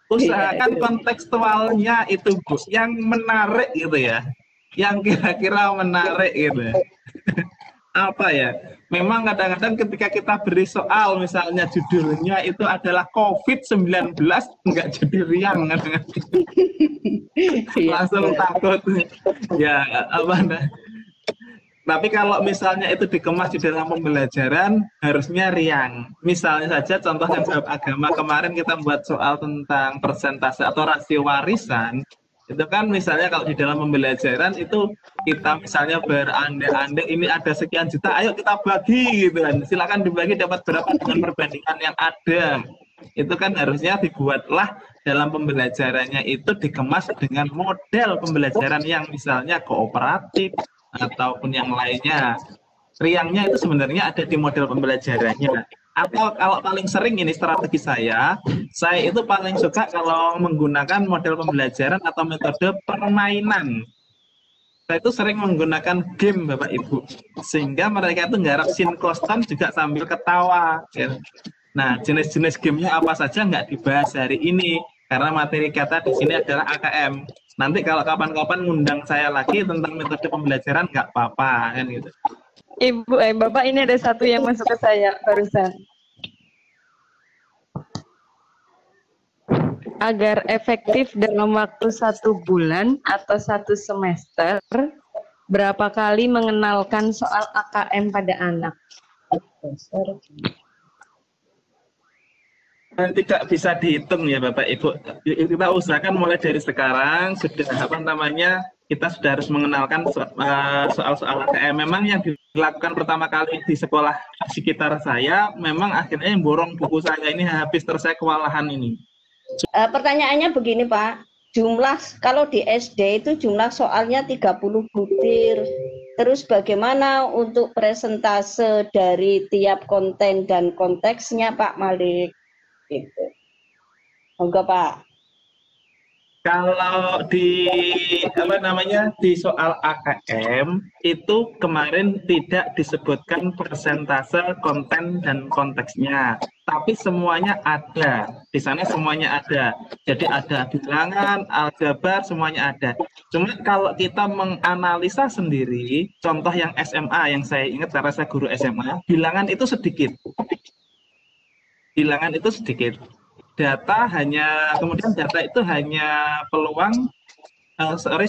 Usahakan kontekstualnya itu Bu, yang menarik gitu ya, yang kira-kira menarik gitu. Apa ya? Memang kadang-kadang ketika kita beri soal, misalnya judulnya itu adalah COVID-19, nggak jadi riang kadang-kadang. Langsung takut. Ya apa? Tapi kalau misalnya itu dikemas di dalam pembelajaran, harusnya riang. Misalnya saja contoh yang bab agama kemarin kita buat soal tentang persentase atau rasio warisan, itu kan misalnya kalau di dalam pembelajaran itu kita misalnya berandai-andai ini ada sekian juta, ayo kita bagi gitu kan. Silakan dibagi dapat berapa dengan perbandingan yang ada. Itu kan harusnya dibuatlah dalam pembelajarannya itu dikemas dengan model pembelajaran yang misalnya kooperatif, ataupun yang lainnya. Riangnya itu sebenarnya ada di model pembelajarannya. Atau kalau paling sering ini strategi saya itu paling suka kalau menggunakan model pembelajaran atau metode permainan. Saya itu sering menggunakan game Bapak Ibu, sehingga mereka itu nggarap scene koston juga sambil ketawa. Ya. Nah, jenis-jenis gamenya apa saja nggak dibahas hari ini, karena materi kita di sini adalah AKM. Nanti kalau kapan-kapan ngundang saya lagi tentang metode pembelajaran nggak apa-apa, kan gitu. Ibu, Bapak, ini ada satu yang masuk ke saya barusan. Agar efektif dalam waktu 1 bulan atau 1 semester, berapa kali mengenalkan soal AKM pada anak? Tidak bisa dihitung ya Bapak Ibu. Kita usahakan mulai dari sekarang sudah kita sudah harus mengenalkan soal-soal AKM. Memang yang dilakukan pertama kali di sekolah sekitar saya, memang akhirnya yang borong buku saya ini habis, terus saya kewalahan ini. Pertanyaannya begini Pak, kalau di SD itu jumlah soalnya 30 butir. Terus bagaimana untuk presentase dari tiap konten dan konteksnya Pak Malik? Gitu. Enggak Pak. Kalau di di soal AKM itu kemarin tidak disebutkan persentase konten dan konteksnya, tapi semuanya ada di sana, semuanya ada. Jadi ada bilangan, aljabar, semuanya ada. Cuma kalau kita menganalisa sendiri, contoh yang SMA yang saya ingat karena saya guru SMA, bilangan itu sedikit. Kemudian data itu hanya peluang,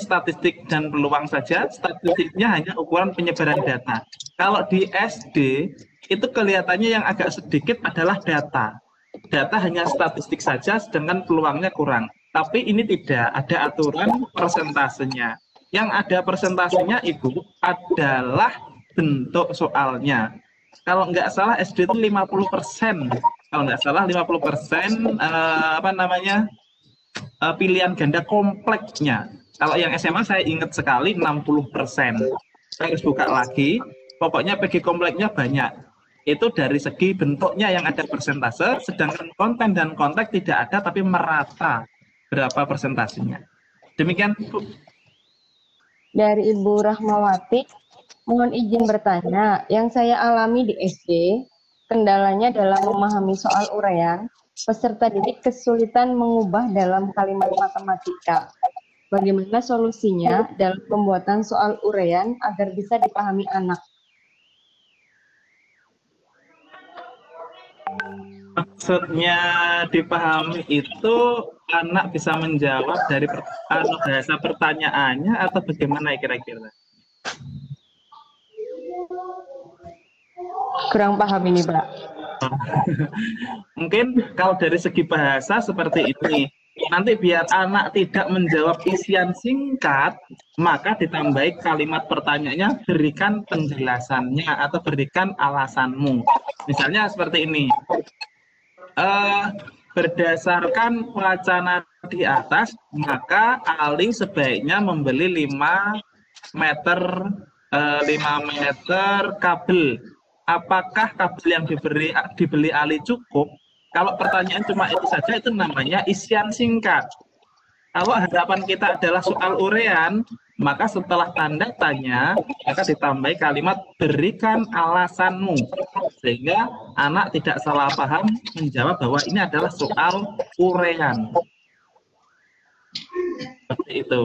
statistik dan peluang saja. Statistiknya hanya ukuran penyebaran data. Kalau di SD itu kelihatannya yang agak sedikit adalah data. Data hanya statistik saja, sedangkan peluangnya kurang. Tapi ini tidak ada aturan persentasenya. Yang ada persentasenya Ibu adalah bentuk soalnya. Kalau nggak salah SD itu 50%. Kalau nggak salah 50% pilihan ganda kompleksnya. Kalau yang SMA saya ingat sekali 60%. Saya harus buka lagi. Pokoknya PG kompleksnya banyak. Itu dari segi bentuknya yang ada persentase, sedangkan konten dan konteks tidak ada tapi merata berapa persentasenya. Demikian Bu. Dari Ibu Rahmawati, mohon izin bertanya, yang saya alami di SD, kendalanya dalam memahami soal uraian, peserta didik kesulitan mengubah dalam kalimat matematika. Bagaimana solusinya dalam pembuatan soal uraian agar bisa dipahami anak? Maksudnya dipahami itu anak bisa menjawab dari bahasa pertanyaannya atau bagaimana kira-kira? Kurang paham ini, Pak. Mungkin kalau dari segi bahasa seperti ini, nanti biar anak tidak menjawab isian singkat, maka ditambahi kalimat pertanyaannya, berikan penjelasannya atau berikan alasanmu. Misalnya seperti ini, berdasarkan wacana di atas, maka Ali sebaiknya membeli 5 meter kabel. Apakah kabel yang dibeli Ali cukup? Kalau pertanyaan cuma itu saja, itu namanya isian singkat. Kalau harapan kita adalah soal uraian, maka setelah tanda tanya, maka ditambahi kalimat berikan alasanmu. Sehingga anak tidak salah paham menjawab bahwa ini adalah soal uraian. Seperti itu.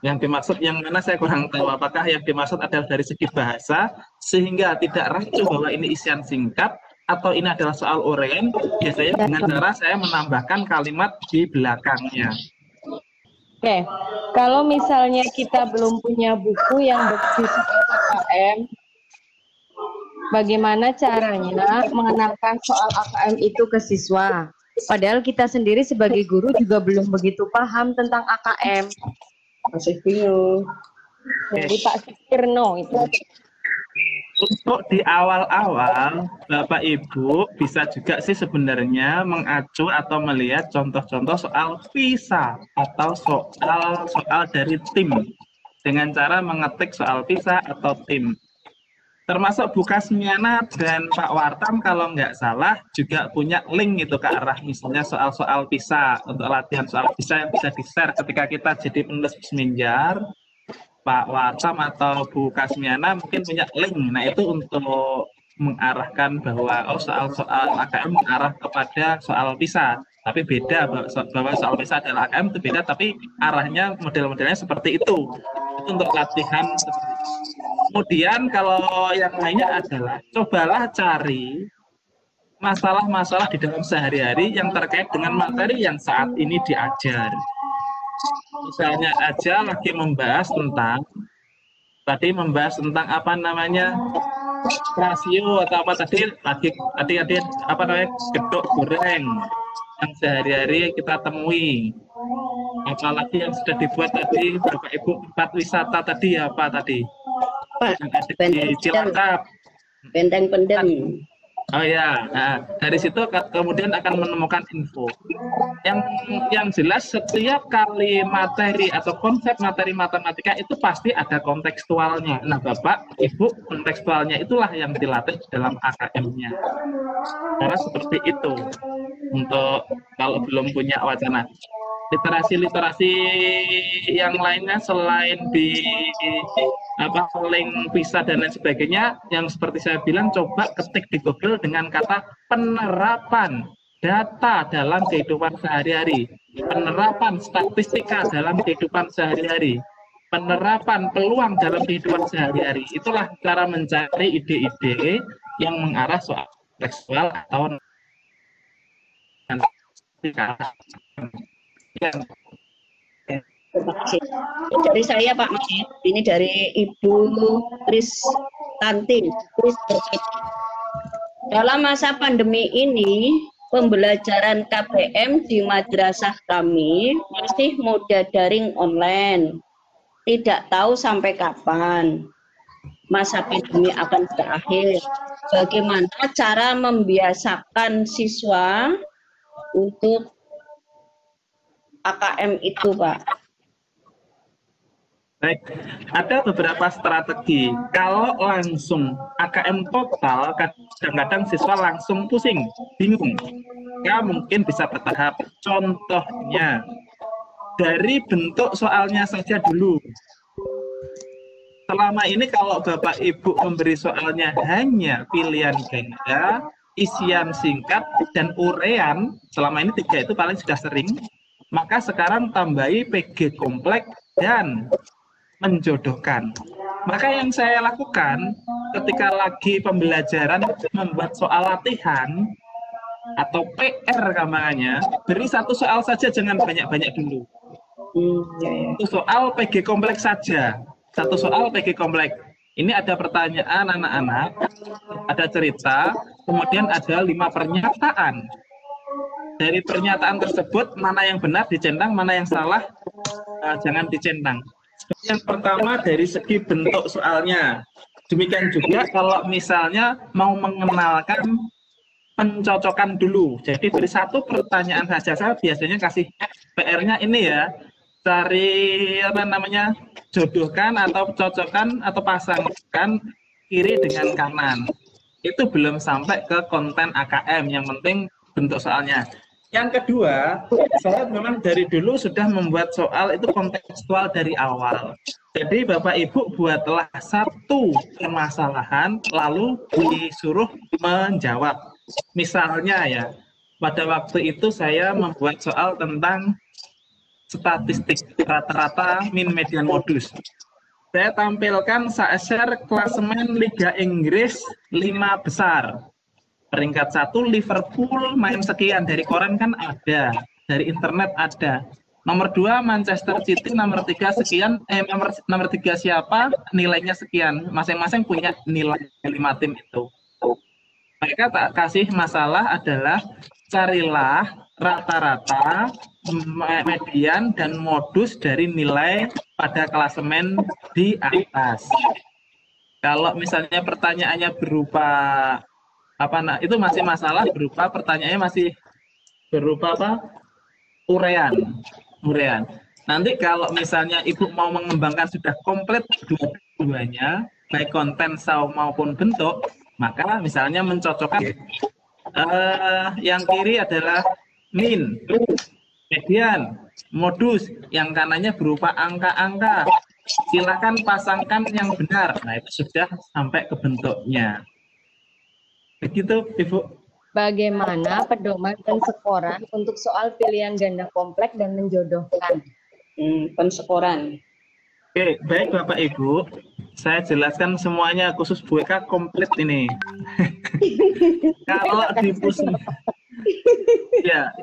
Yang dimaksud yang mana saya kurang tahu, apakah yang dimaksud adalah dari segi bahasa sehingga tidak rancu bahwa ini isian singkat atau ini adalah soal uraian. Biasanya dengan cara saya menambahkan kalimat di belakangnya. Oke, kalau misalnya kita belum punya buku yang berisi AKM, bagaimana caranya mengenalkan soal AKM itu ke siswa? Padahal kita sendiri sebagai guru juga belum begitu paham tentang AKM. Masih bingung. Jadi Pak Sukirno itu. Untuk di awal-awal, Bapak Ibu bisa juga sih sebenarnya mengacu atau melihat contoh-contoh soal PISA atau soal dari tim dengan cara mengetik soal PISA atau tim. Termasuk Bu Kasmiana dan Pak Wartam kalau nggak salah juga punya link itu ke arah misalnya soal-soal PISA, untuk latihan soal PISA yang bisa di-share ketika kita jadi penulis Bisminjar. Pak Wartam atau Bu Kasmiana mungkin punya link. Nah itu untuk mengarahkan bahwa soal-soal AKM mengarah kepada soal PISA. Tapi beda bahwa soal PISA adalah AKM itu beda, tapi arahnya model-modelnya seperti itu. Itu untuk latihan. Kemudian kalau yang lainnya adalah cobalah cari masalah-masalah di dalam sehari-hari yang terkait dengan materi yang saat ini diajar. Misalnya aja lagi membahas tentang apa namanya rasio atau apa tadi apa namanya gedok goreng yang sehari-hari kita temui. Apalagi yang sudah dibuat tadi Bapak Ibu 4 wisata tadi apa tadi? Pak, Yang ada di Cilacap. Benteng Pendem. Oh ya, nah, dari situ kemudian akan menemukan info. Yang jelas setiap kali materi atau konsep materi matematika itu pasti ada kontekstualnya. Nah, Bapak, Ibu, kontekstualnya itulah yang dilatih dalam AKM-nya. Karena seperti itu. Untuk kalau belum punya wacana. Literasi yang lainnya selain di link PISA dan lain sebagainya, yang seperti saya bilang coba ketik di Google dengan kata penerapan data dalam kehidupan sehari-hari, penerapan statistika dalam kehidupan sehari-hari, penerapan peluang dalam kehidupan sehari-hari. Itulah cara mencari ide-ide yang mengarah soal tekstual atau Dari saya Pak Majid, ini dari Ibu Kristanti. Dalam masa pandemi ini, pembelajaran KBM di madrasah kami masih mode daring online. Tidak tahu sampai kapan masa pandemi akan berakhir. Bagaimana cara membiasakan siswa untuk AKM itu, Pak? Baik, ada beberapa strategi. Kalau langsung AKM total, kadang-kadang siswa langsung pusing, bingung. Ya mungkin bisa bertahap. Contohnya, dari bentuk soalnya saja dulu. Selama ini kalau Bapak Ibu memberi soalnya hanya pilihan ganda, isian singkat, dan urean, selama ini 3 itu paling sudah sering, maka sekarang tambahi PG kompleks dan menjodohkan. Maka yang saya lakukan ketika lagi pembelajaran membuat soal latihan atau PR namanya, beri 1 soal saja, jangan banyak-banyak dulu. Itu soal PG kompleks saja. 1 soal PG kompleks. Ini ada pertanyaan anak-anak, ada cerita, kemudian ada 5 pernyataan. Dari pernyataan tersebut, mana yang benar dicentang, mana yang salah jangan dicentang. Yang pertama dari segi bentuk soalnya. Demikian juga kalau misalnya mau mengenalkan pencocokan dulu. Jadi dari 1 pertanyaan saja, saya biasanya kasih PR-nya ini ya, cari apa namanya, jodohkan atau cocokkan atau pasangkan kiri dengan kanan. Itu belum sampai ke konten AKM, yang penting bentuk soalnya. Yang kedua, saya memang dari dulu sudah membuat soal itu kontekstual dari awal. Jadi Bapak Ibu buatlah 1 permasalahan, lalu disuruh menjawab. Misalnya ya, pada waktu itu saya membuat soal tentang statistik rata-rata min median modus. Saya tampilkan share klasemen Liga Inggris 5 besar. Peringkat 1 Liverpool main sekian, dari koran kan ada, dari internet ada. Nomor 2 Manchester City, nomor 3 sekian, nomor 3 siapa, nilainya sekian. Masing-masing punya nilai 5 tim itu. Mereka tak kasih masalah adalah carilah rata-rata, median, dan modus dari nilai pada klasemen di atas. Kalau misalnya pertanyaannya berupa itu masih masalah berupa pertanyaannya masih berupa urean. Nanti kalau misalnya Ibu mau mengembangkan sudah komplit dua-duanya, baik konten maupun bentuk, maka misalnya mencocokkan yang kiri adalah min, median, modus, yang kanannya berupa angka-angka. Silakan pasangkan yang benar. Nah, itu sudah sampai ke bentuknya. Begitu, Ibu. Bagaimana pedoman penskoran untuk soal pilihan ganda kompleks dan menjodohkan? Penskoran. Oke, baik Bapak Ibu. Saya jelaskan semuanya, khusus Bu Eka komplit ini. Kalau di ya.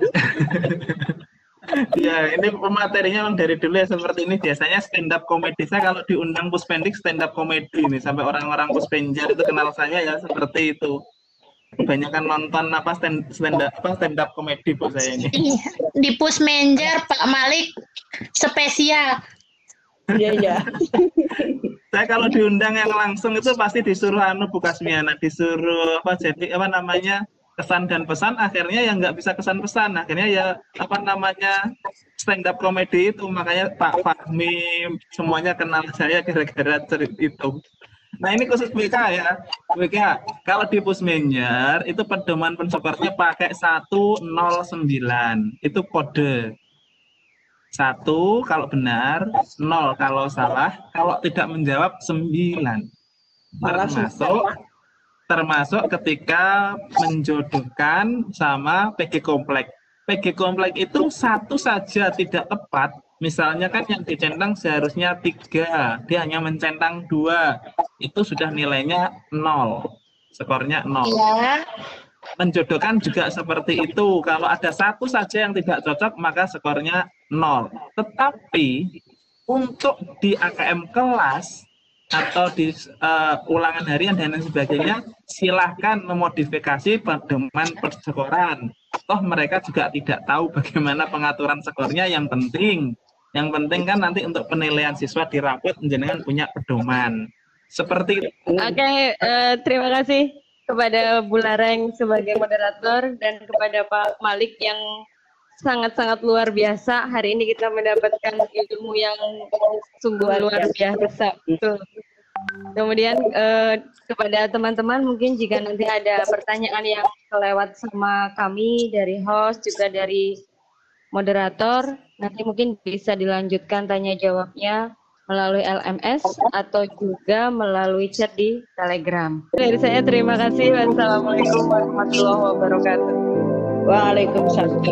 Ya, ini materinya memang dari dulu ya seperti ini. Biasanya stand up komedi saya kalau diundang Puspendik stand up komedi ini, sampai orang-orang Puspenjar itu kenal saya ya seperti itu. Kebanyakan nonton stand up komedi Bu saya ini. Di Pusmenjer Pak Malik spesial. Iya, iya. Saya kalau diundang yang langsung itu pasti disuruh Bu Kasmiana, disuruh kesan dan pesan, akhirnya ya nggak bisa kesan pesan, akhirnya ya stand up komedi itu, makanya Pak Fahmi semuanya kenal saya gara-gara cerita itu. Nah, ini khusus BK ya. BK, kalau di Pusmenjer itu pedoman penskorannya pakai 109. Itu kode. 1 kalau benar, 0 kalau salah, kalau tidak menjawab 9. Termasuk ketika menjodohkan sama PG kompleks. PG kompleks itu satu saja tidak tepat. Misalnya kan yang dicentang seharusnya 3, dia hanya mencentang 2. Itu sudah nilainya 0. Skornya 0. Iya. Menjodohkan juga seperti itu. Kalau ada satu saja yang tidak cocok, maka skornya 0. Tetapi untuk di AKM kelas atau di ulangan harian dan lain sebagainya, silahkan memodifikasi pedoman perskoran. Toh mereka juga tidak tahu bagaimana pengaturan skornya. Yang penting kan nanti untuk penilaian siswa di rapot jenengan punya pedoman. Seperti itu. Oke, terima kasih kepada Bu Lareng sebagai moderator dan kepada Pak Malik yang sangat-sangat luar biasa. Hari ini kita mendapatkan ilmu yang sungguh luar biasa. Betul. Kemudian kepada teman-teman mungkin jika nanti ada pertanyaan yang kelewat sama kami dari host juga dari moderator, nanti mungkin bisa dilanjutkan tanya jawabnya melalui LMS atau juga melalui chat di Telegram. Dari saya terima kasih. Wassalamualaikum warahmatullahi wabarakatuh. Waalaikumsalam.